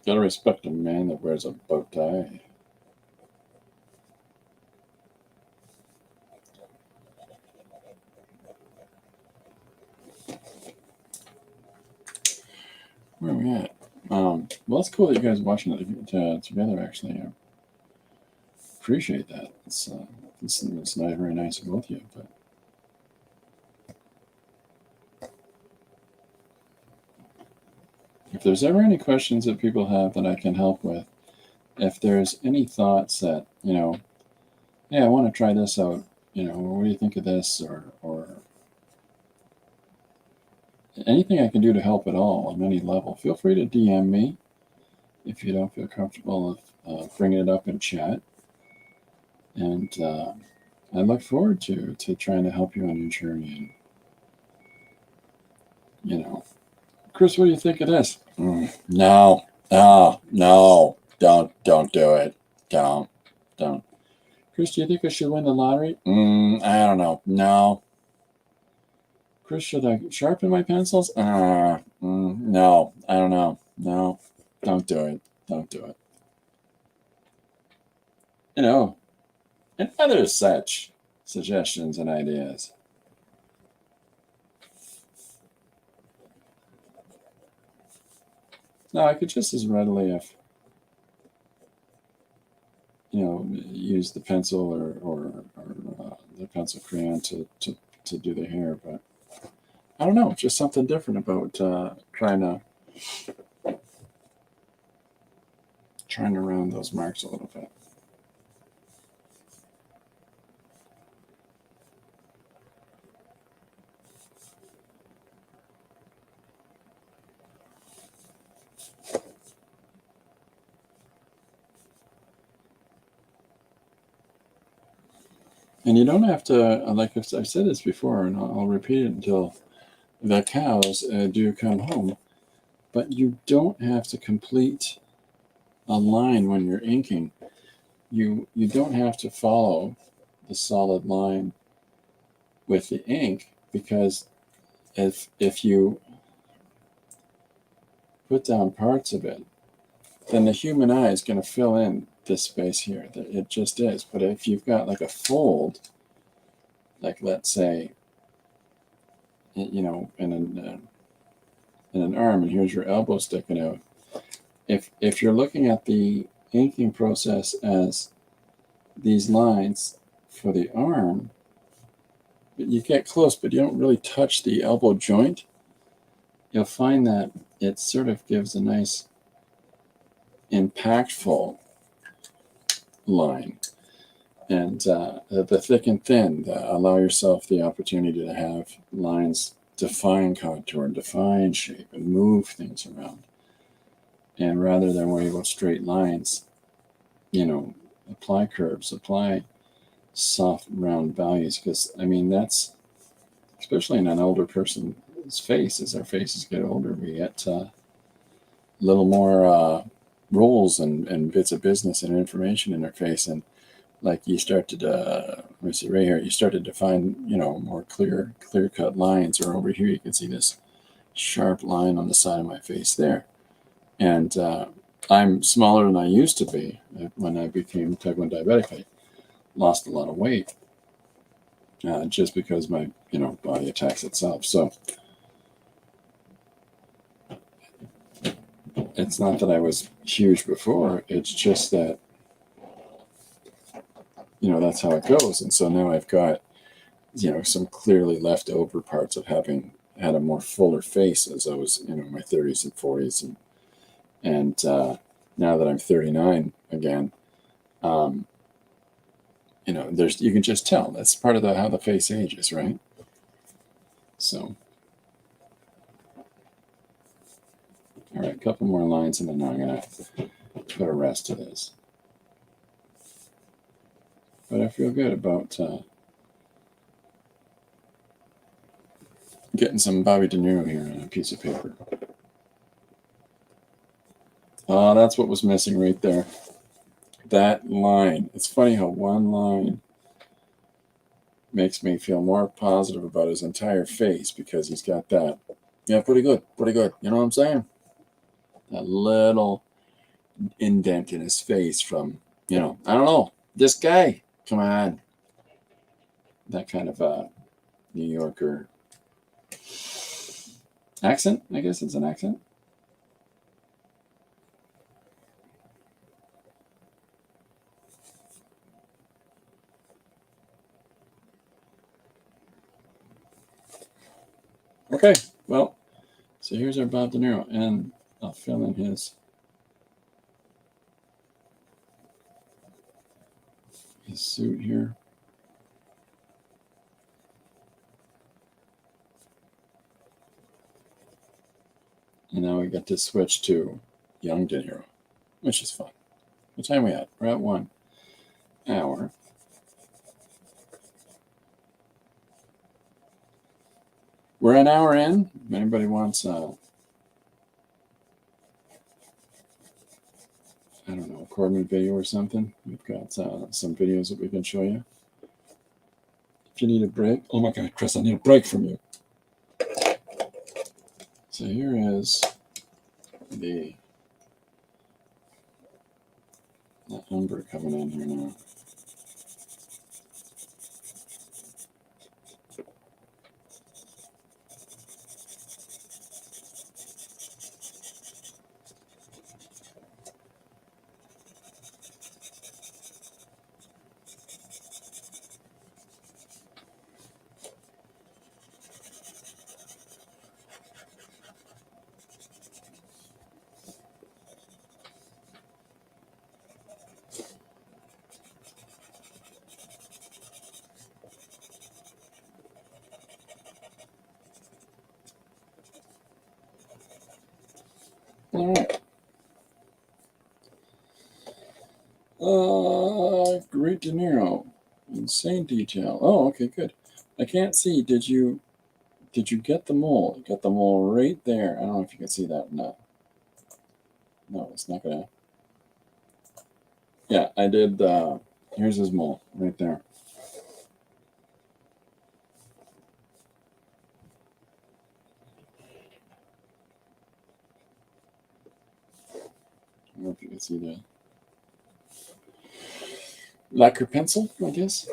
Gotta respect a man that wears a bow tie. Where are we at? Well, it's cool that you guys are watching it together, actually. I appreciate that. It's not very nice of both of you, but if there's ever any questions that people have that I can help with, if there's any thoughts that, hey, I want to try this out, what do you think of this? Or anything I can do to help at all on any level, feel free to DM me if you don't feel comfortable of bringing it up in chat. And I look forward to trying to help you on your journey. And, Chris, what do you think of this? No, no, don't do it. Don't. Chris, do you think I should win the lottery? I don't know. No. Chris, should I sharpen my pencils? No, I don't know. No, don't do it. Don't do it. And other such suggestions and ideas. No, I could just as readily have, use the pencil or the pencil crayon to do the hair, but I don't know, just something different about trying to round those marks a little bit. And you don't have to, like I've said this before, and I'll repeat it until the cows do come home, but you don't have to complete a line when you're inking. You don't have to follow the solid line with the ink, because if you put down parts of it, then the human eye is going to fill in this space here. It just is. But if you've got like a fold, like let's say, in an arm, and here's your elbow sticking out. If you're looking at the inking process as these lines for the arm, you get close, but you don't really touch the elbow joint, you'll find that it sort of gives a nice impactful line. And the thick and thin, allow yourself the opportunity to have lines define contour and define shape and move things around. And rather than worry about straight lines, apply curves, apply soft round values, because that's, especially in an older person's face, as our faces get older, we get a little more roles and bits of business and information in our face, and like you start to let me see right here, you start to define more clear cut lines. Or over here you can see this sharp line on the side of my face there, and I'm smaller than I used to be. When I became type 1 diabetic, I lost a lot of weight just because my body attacks itself. So it's not that I was huge before, it's just that that's how it goes. And so now I've got some clearly left over parts of having had a more fuller face as I was my 30s and 40s, and now that I'm 39 again, you can just tell that's part of how the face ages, right? So all right, a couple more lines, and then I'm gonna put a rest to this. But I feel good about getting some Bobby De Niro here on a piece of paper. Oh, that's what was missing right there. That line. It's funny how one line makes me feel more positive about his entire face, because he's got that. Yeah, pretty good. You know what I'm saying? That little indent in his face from, I don't know, this guy. Come on. That kind of New Yorker accent. I guess it's an accent. Okay, well, so here's our Bob De Niro, and I'll fill in his suit here. And now we get to switch to young De Niro, which is fun. What time are we at? We're at 1 hour. We're an hour in. If anybody wants, I don't know, a Corbin video or something, we've got some videos that we can show you. If you need a break, oh my God, Chris, I need a break from you. So here is the number coming in here now. All right. Great De Niro. Insane detail. Oh, okay, good. I can't see. Did you get the mole? You got the mole right there. I don't know if you can see that or not. No, it's not gonna. Yeah, I did. Here's his mole right there. I don't know if you can see that. Lacquer pencil, I guess.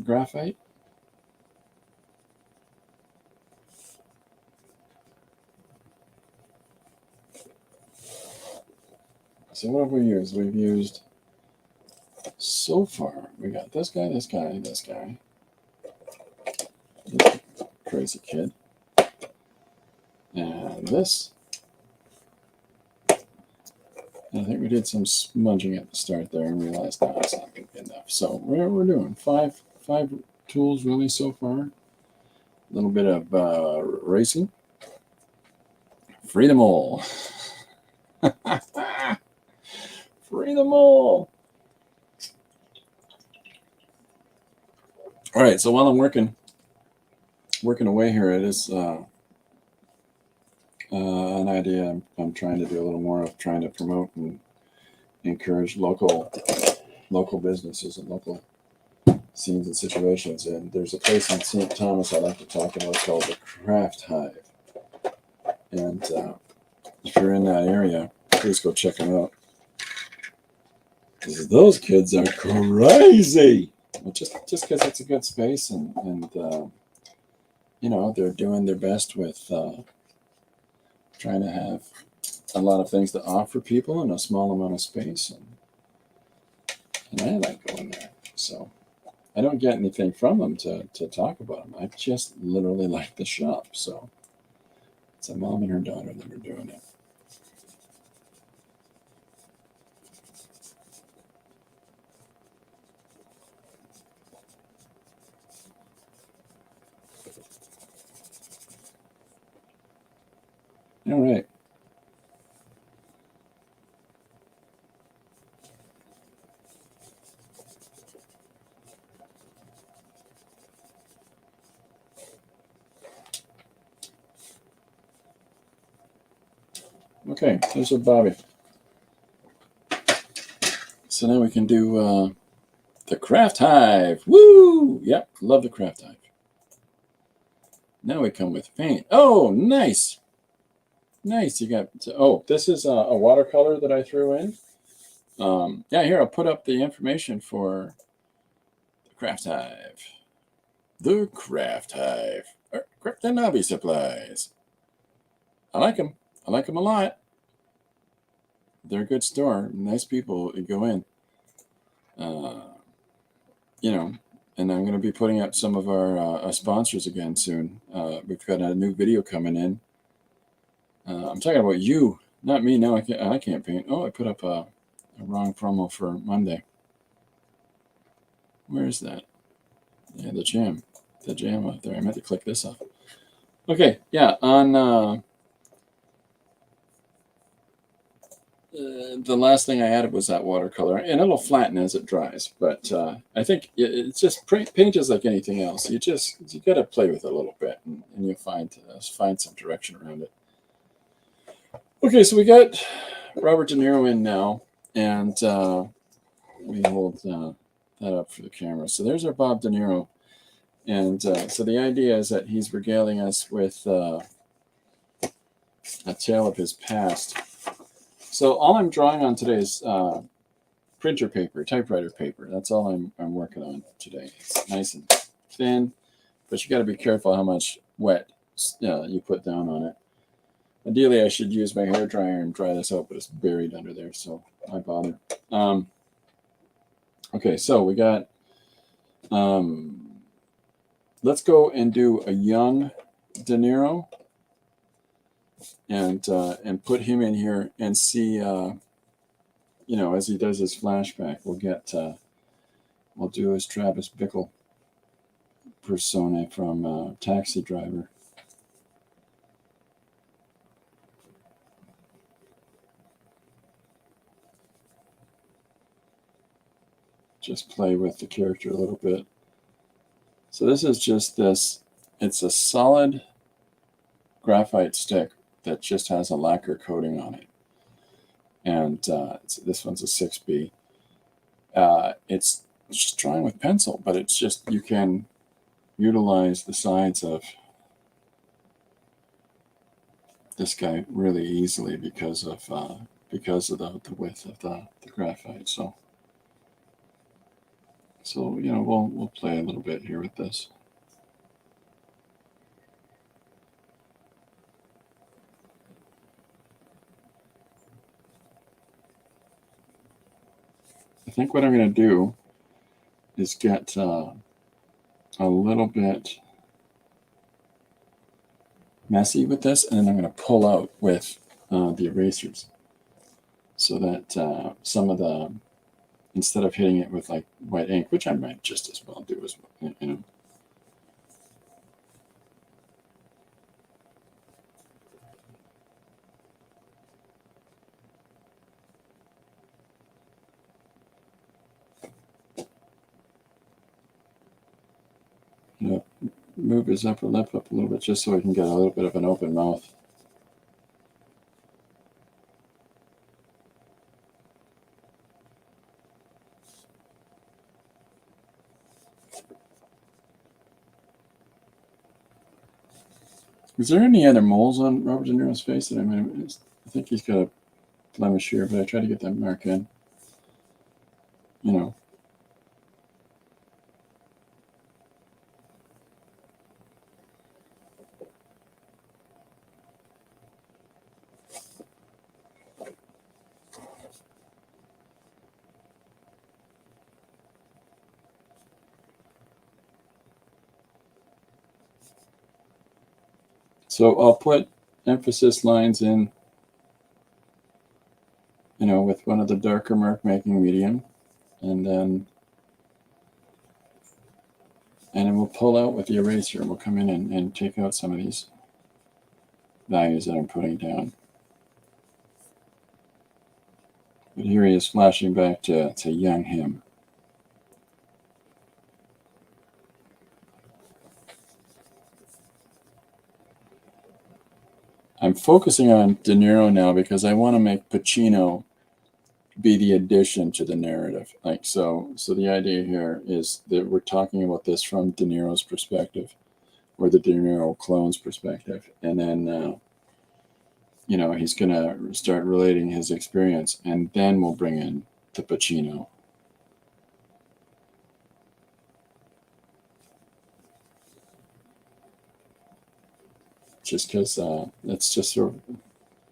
Graphite. So what have we used? We've used so far. We got this guy, this guy, this guy. This crazy kid. And this. I think we did some smudging at the start there and realized no, it's not going to be enough. So we're doing five tools really so far. A little bit of racing. Free them all. Free them all. All right. So while I'm working away here, it is an idea I'm trying to do a little more of, trying to promote and encourage local businesses and local scenes and situations. And there's a place in St. Thomas I like to talk about called the Craft Hive. And if you're in that area, please go check them out. Because those kids are crazy. Well, just because it's a good space and you know, they're doing their best with trying to have a lot of things to offer people in a small amount of space. And I like going there. So I don't get anything from them to talk about them. I just literally like the shop. So it's a mom and her daughter that are doing it. All right. Okay, there's a Bobby. So now we can do the Craft Hive. Woo! Yep, love the Craft Hive. Now we come with paint. Oh, nice. Nice. You got, oh, this is a watercolor that I threw in. Yeah, here, I'll put up the information for the Craft Hive. The Craft Hive. Craft and hobby supplies. I like them. I like them a lot. They're a good store. Nice people go in. You know, and I'm going to be putting up some of our sponsors again soon. We've got a new video coming in. I'm talking about you, not me. Now I can't paint. Oh, I put up a wrong promo for Monday. Where is that? Yeah, the jam out there. I meant to click this off. Okay, yeah, on the last thing I added was that watercolor, and it'll flatten as it dries. But I think it's just paint is like anything else. You got to play with it a little bit, and you'll find some direction around it. Okay, so we got Robert De Niro in now, and we hold that up for the camera. So there's our Bob De Niro, and so the idea is that he's regaling us with a tale of his past. So all I'm drawing on today is printer paper, typewriter paper. That's all I'm working on today. It's nice and thin, but you got to be careful how much wet you put down on it. Ideally, I should use my hair dryer and dry this out, but it's buried under there, so why bother? Okay, so we got. Let's go and do a young De Niro, and put him in here and see. As he does his flashback, we'll do his Travis Bickle persona from Taxi Driver. Just play with the character a little bit. So this is just this. It's a solid graphite stick that just has a lacquer coating on it. And this one's a 6B. It's just drawing with pencil, but it's just, you can utilize the sides of this guy really easily because of the width of the graphite. So we'll play a little bit here with this. I think what I'm going to do is get a little bit messy with this, and then I'm going to pull out with the erasers so that some of the, instead of hitting it with like white ink, which I might just as well do as well, move his upper lip up a little bit just so we can get a little bit of an open mouth. Is there any other moles on Robert De Niro's face that I think he's got a blemish here, but I try to get that mark in. So I'll put emphasis lines in, with one of the darker mark making medium, and then we'll pull out with the eraser, and we'll come in and take out some of these values that I'm putting down. But here he is flashing back to young him. I'm focusing on De Niro now because I want to make Pacino be the addition to the narrative. So the idea here is that we're talking about this from De Niro's perspective, or the De Niro clone's perspective, and then he's gonna start relating his experience, and then we'll bring in the Pacino. Just because it's just sort of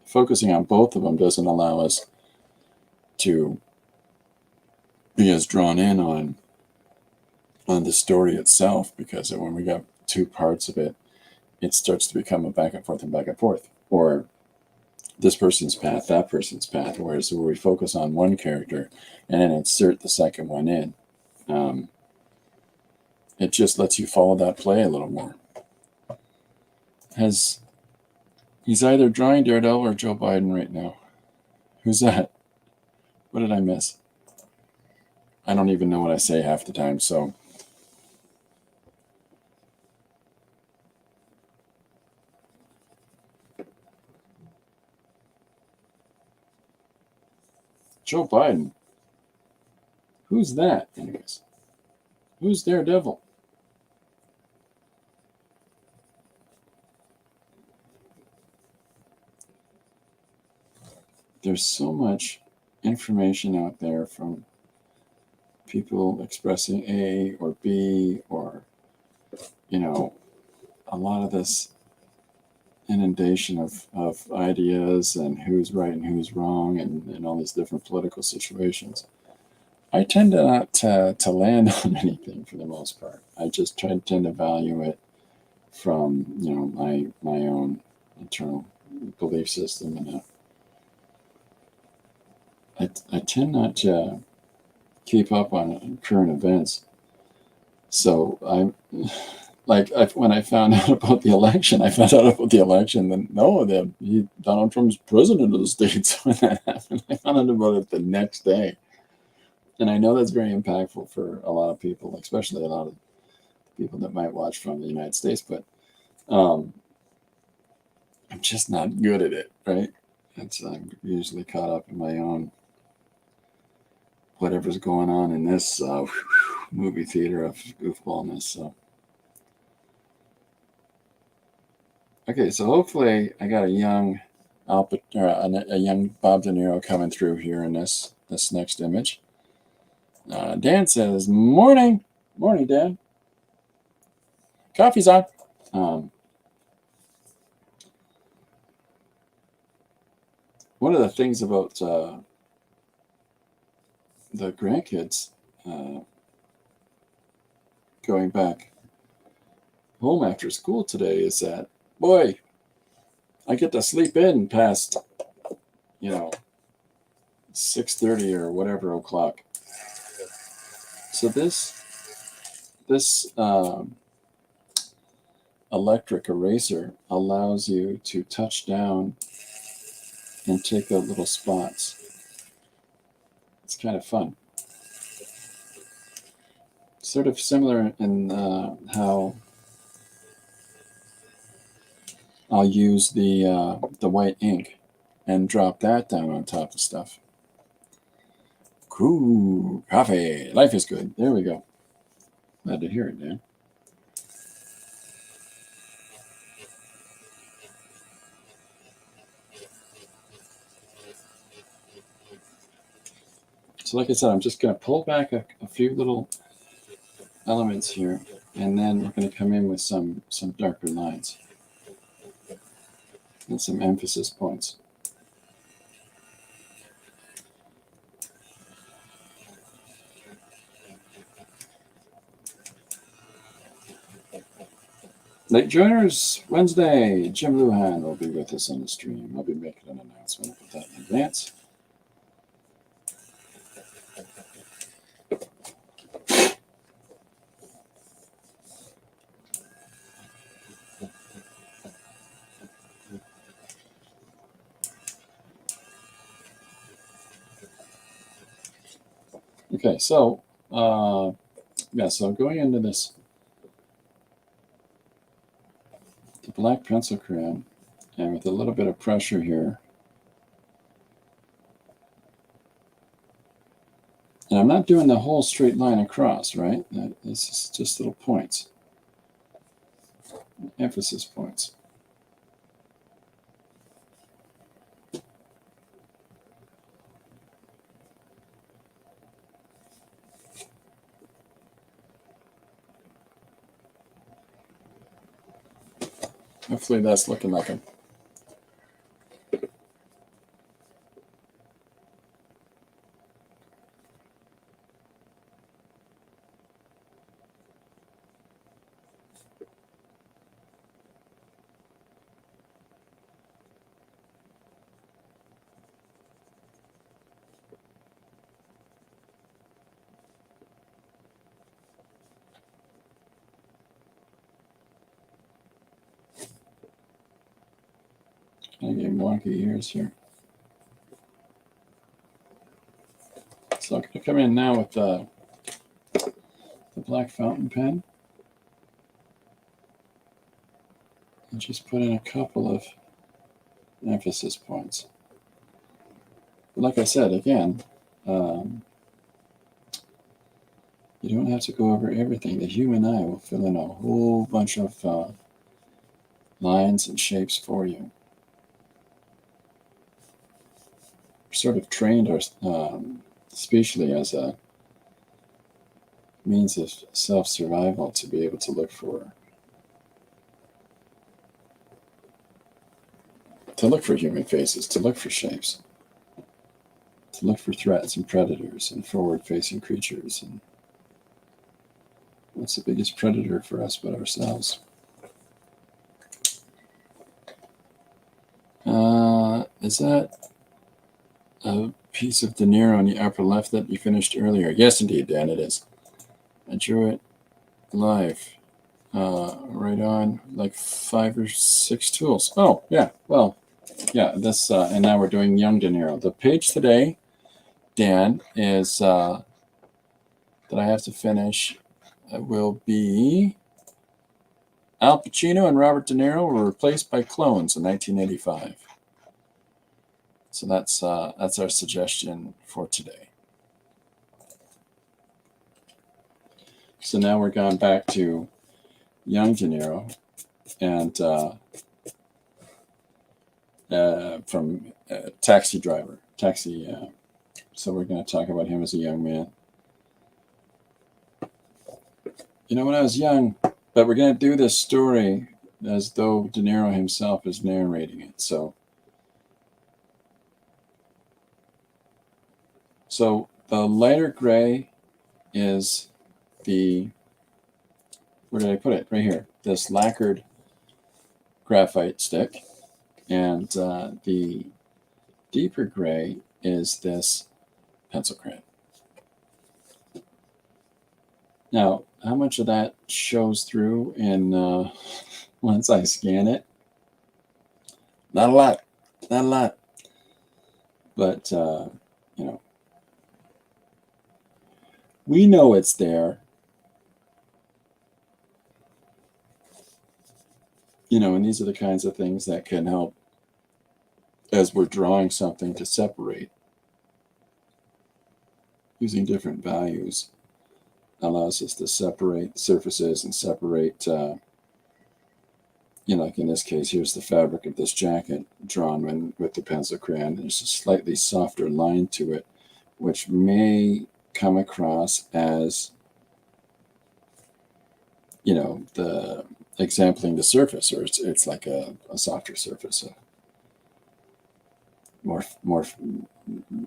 focusing on both of them doesn't allow us to be as drawn in on the story itself, because when we got two parts of it, it starts to become a back and forth, or this person's path, that person's path, whereas where we focus on one character and then insert the second one in, it just lets you follow that play a little more. He's either drawing Daredevil or Joe Biden right now. Who's that? What did I miss? I don't even know what I say half the time, so. Joe Biden. Who's that, anyways? Who's Daredevil? There's so much information out there from people expressing A or B, or, a lot of this inundation of ideas and who's right and who's wrong, and all these different political situations. I tend to not to land on anything for the most part. I just tend to value it from my own internal belief system, and I tend not to keep up on current events. So when I found out about the election, then no, Donald Trump's president of the States. When that happened, I found out about it the next day. And I know that's very impactful for a lot of people, especially a lot of people that might watch from the United States. But I'm just not good at it, right? I'm usually caught up in my own whatever's going on in this movie theater of goofballness. So, okay, so hopefully I got a young a young Bob De Niro coming through here in this next image. Dan says, "Morning, morning, Dan. Coffee's on." One of the things about the grandkids going back home after school today is that, boy, I get to sleep in past 6:30 or whatever o'clock. So this electric eraser allows you to touch down and take out little spots. It's kind of fun. Sort of similar in how I'll use the white ink and drop that down on top of stuff. Cool coffee. Life is good. There we go. Glad to hear it, Dan. So like I said, I'm just going to pull back a few little elements here, and then we're going to come in with some darker lines and some emphasis points. Late joiners, Wednesday, Jim Luhan will be with us on the stream. I'll be making an announcement about that in advance. Okay, so so going into this, the black pencil crayon, and with a little bit of pressure here, and I'm not doing the whole straight line across, right? This is just little points, emphasis points. Hopefully that's looking like a I get wonky ears here. come in now with the black fountain pen and just put in a couple of emphasis points. But like I said, again, you don't have to go over everything. The human eye will fill in a whole bunch of lines and shapes for you. We're sort of trained specially as a means of self-survival to be able to look for human faces, to look for shapes, to look for threats and predators and forward-facing creatures. And what's the biggest predator for us but ourselves? Is that a piece of De Niro on the upper left that you finished earlier? Yes, indeed, Dan, it is. I drew it live, right on like 5 or 6 tools. Oh, yeah, well, yeah, this, and now we're doing young De Niro. The page today, Dan, is that I have to finish will be Al Pacino and Robert De Niro were replaced by clones in 1985. So that's our suggestion for today. So now we're going back to young De Niro, and from Taxi Driver. So we're going to talk about him as a young man. You know, when I was young, but we're going to do this story as though De Niro himself is narrating it. So the lighter gray is where did I put it? Right here. This lacquered graphite stick. And the deeper gray is this pencil crayon. Now, how much of that shows through in once I scan it? Not a lot. Not a lot. But, you know, we know it's there. You know, and these are the kinds of things that can help as we're drawing something to separate. Using different values allows us to separate surfaces and separate, you know, like in this case, here's the fabric of this jacket drawn with the pencil crayon. There's a slightly softer line to it, which may come across as, you know, the exempling the surface, or it's like a softer surface, more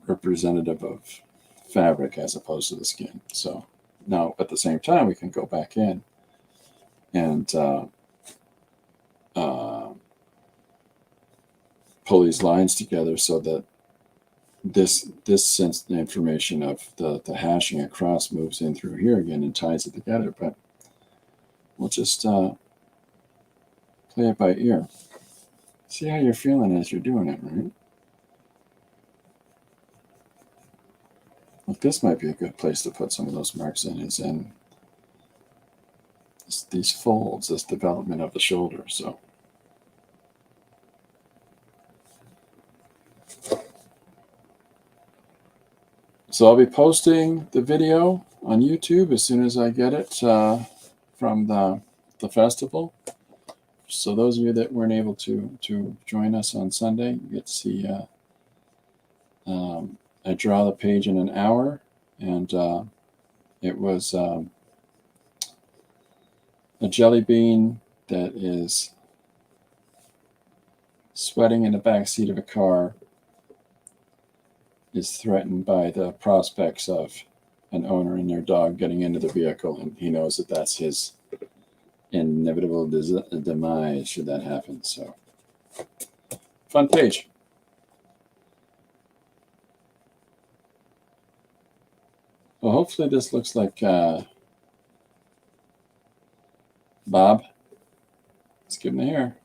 representative of fabric as opposed to the skin. So now at the same time, we can go back in and pull these lines together so that this sense the information of the hashing across moves in through here again and ties it together. But we'll just play it by ear. See how you're feeling as you're doing it, right? Like this might be a good place to put some of those marks in, is in these folds, this development of the shoulder. So I'll be posting the video on YouTube as soon as I get it from the festival. So those of you that weren't able to join us on Sunday, you get to see I draw the page in an hour, and it was a jelly bean that is sweating in the back seat of a car, is threatened by the prospects of an owner and their dog getting into the vehicle, and he knows that that's his inevitable demise should that happen. So, fun page. Well, hopefully this looks like Bob. Let's give him the hair.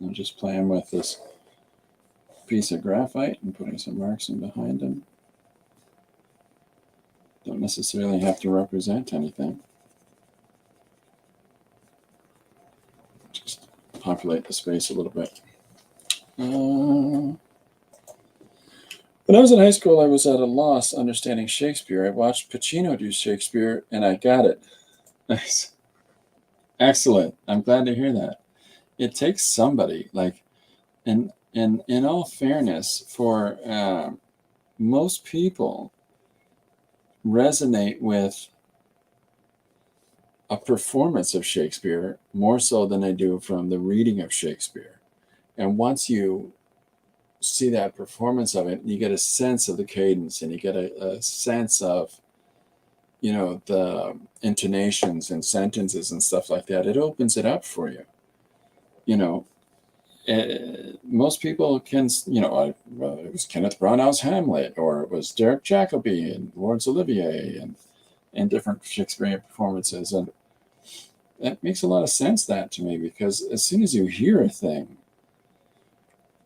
I'm just playing with this piece of graphite and putting some marks in behind them. Don't necessarily have to represent anything. Just populate the space a little bit. When I was in high school, I was at a loss understanding Shakespeare. I watched Pacino do Shakespeare, and I got it. Nice. Excellent. I'm glad to hear that. It takes somebody, like, and in all fairness, for most people resonate with a performance of Shakespeare more so than they do from the reading of Shakespeare. And once you see that performance of it, you get a sense of the cadence, and you get a sense of, you know, the intonations and sentences and stuff like that. It opens it up for you. You know, most people can, you know, it was Kenneth Branagh's Hamlet, or it was Derek Jacobi and Laurence Olivier and different Shakespearean performances. And that makes a lot of sense, that to me, because as soon as you hear a thing,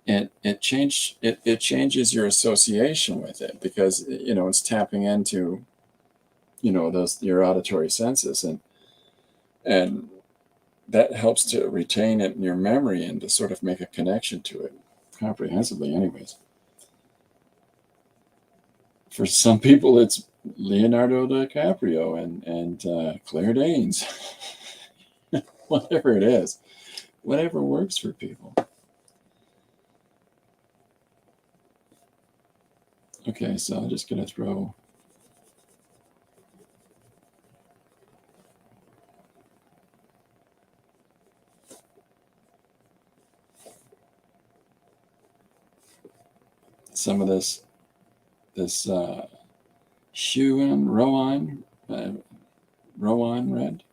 it changes your association with it, because, you know, it's tapping into, you know, your auditory senses, and that helps to retain it in your memory and to sort of make a connection to it comprehensively anyways. For some people, it's Leonardo DiCaprio and Claire Danes. Whatever it is, whatever works for people. Okay, so I'm just going to throw some of this Shu and Rowan red.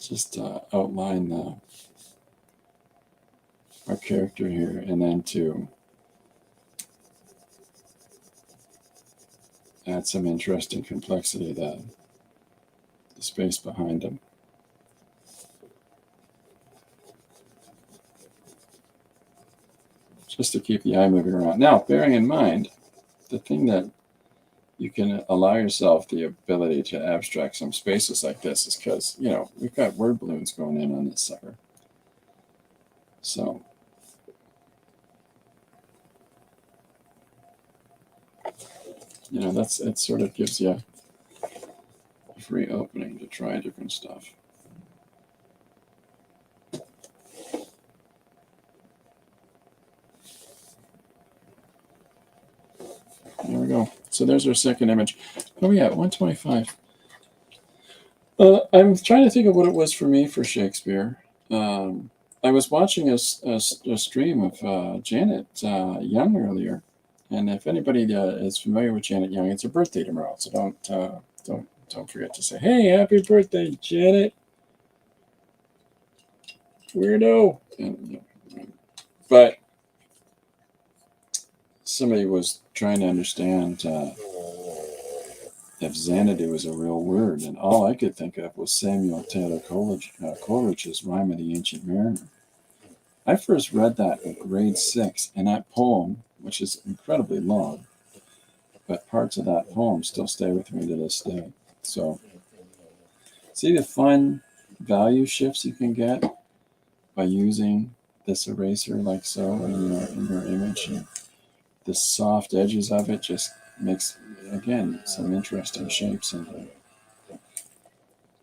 Just outline our character here, and then to add some interesting complexity to the space behind him. Just to keep the eye moving around. Now, bearing in mind, the thing that you can allow yourself the ability to abstract some spaces like this is because, you know, we've got word balloons going in on this sucker. So, you know, it sort of gives you a free opening to try different stuff. There we go. So there's our second image. Oh yeah, 125. I'm trying to think of what it was for me for Shakespeare. I was watching a stream of Janet Young earlier, and if anybody is familiar with Janet Young, it's her birthday tomorrow. So don't forget to say, "Hey, happy birthday, Janet!" Weirdo. But somebody was trying to understand if Xanadu was a real word, and all I could think of was Samuel Taylor Coleridge's Rime of the Ancient Mariner. I first read that in grade 6, and that poem, which is incredibly long, but parts of that poem still stay with me to this day. So, see the fun value shifts you can get by using this eraser like so in your image, and the soft edges of it just makes, again, some interesting shapes,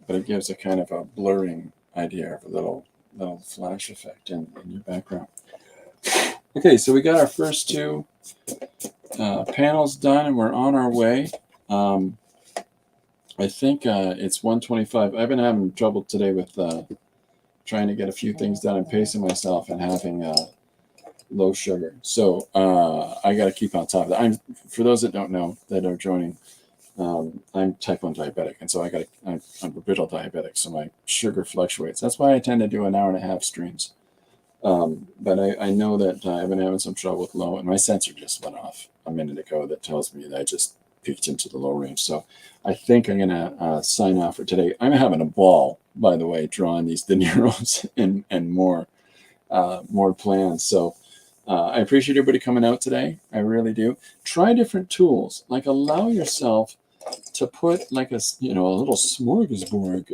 but it gives a kind of a blurring idea of a little flash effect in your background. Okay, so we got our first two panels done, and we're on our way. I think it's 125. I've been having trouble today with trying to get a few things done and pacing myself and having low sugar. So I got to keep on top of that. For those that don't know, that are joining, I'm type 1 diabetic, and so I'm a brittle diabetic, so my sugar fluctuates. That's why I tend to do an hour and a half streams. But I know that I've been having some trouble with low, and my sensor just went off a minute ago that tells me that I just peaked into the low range. So I think I'm going to sign off for today. I'm having a ball, by the way, drawing these dineros and more plans. So I appreciate everybody coming out today. I really do. Try different tools. Like allow yourself to put like a little smorgasbord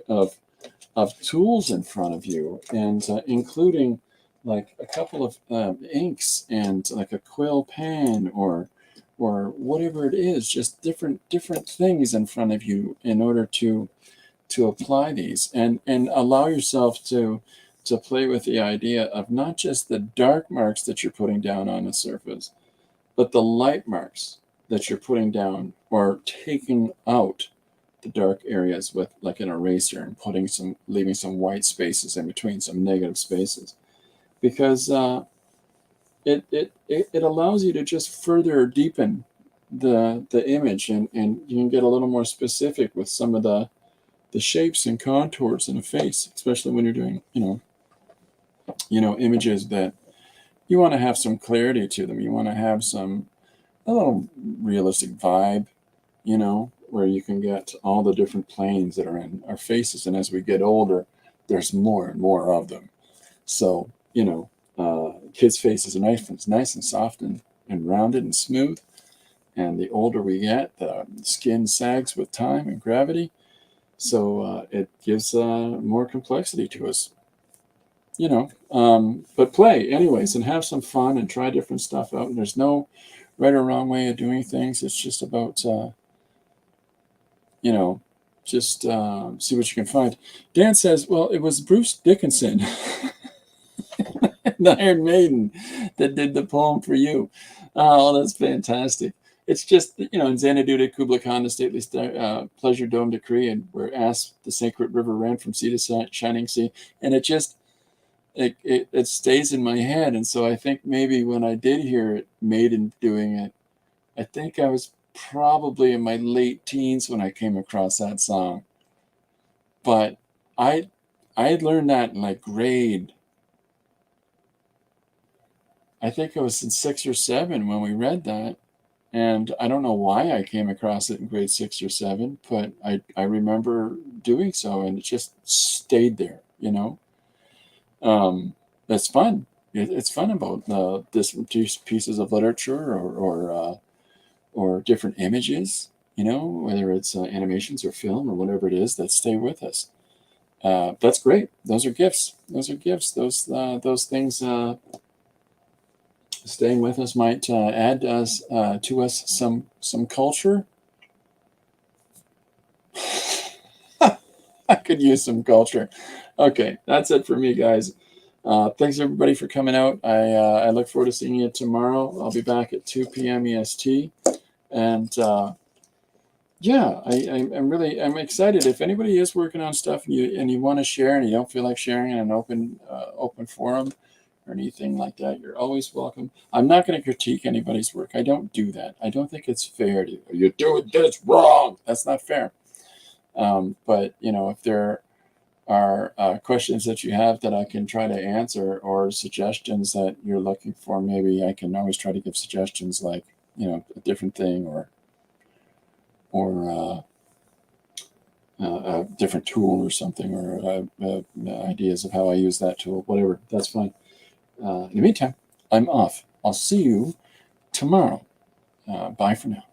of tools in front of you, and including like a couple of inks and like a quill pen or whatever it is, just different things in front of you in order to apply these, and allow yourself to play with the idea of not just the dark marks that you're putting down on the surface, but the light marks that you're putting down or taking out the dark areas with like an eraser and leaving some white spaces in between, some negative spaces, because it allows you to just further deepen the image, and you can get a little more specific with some of the shapes and contours in a face, especially when you're doing images that you want to have some clarity to them. You want to have a little realistic vibe, where you can get all the different planes that are in our faces. And as we get older, there's more and more of them. So, kids' faces are nice and soft and rounded and smooth. And the older we get, the skin sags with time and gravity. So it gives more complexity to us, but play anyways and have some fun and try different stuff out. And there's no right or wrong way of doing things. It's just about, just see what you can find. Dan says, well, it was Bruce Dickinson, the Iron Maiden, that did the poem for you. Oh, that's fantastic. It's just, in Xanadu de Kubla Khan, the stately pleasure dome decree, and where asked the sacred river ran from sea to shining sea. And it just, it stays in my head. And so I think maybe when I did hear it, Maiden doing it, I think I was probably in my late teens when I came across that song. But I had learned that in like grade, I think I was in 6 or 7 when we read that. And I don't know why I came across it in grade 6 or 7, but I remember doing so, and it just stayed there, It's fun. It's fun about different pieces of literature or different images, whether it's animations or film or whatever it is that stay with us. That's great. Those are gifts. Those those things staying with us might add to us some culture. I could use some culture. Okay, that's it for me, guys. Thanks everybody for coming out. I look forward to seeing you tomorrow. I'll be back at 2 p.m. EST, and yeah, I'm excited. If anybody is working on stuff and you want to share and you don't feel like sharing in an open forum or anything like that, you're always welcome. I'm not going to critique anybody's work. I don't do that. I don't think it's fair to you doing this wrong. That's not fair. But if there are questions that you have that I can try to answer, or suggestions that you're looking for, maybe I can always try to give suggestions, like a different thing or a different tool or something, or ideas of how I use that tool, whatever. That's fine. In the meantime, I'm off. I'll see you tomorrow. Bye for now.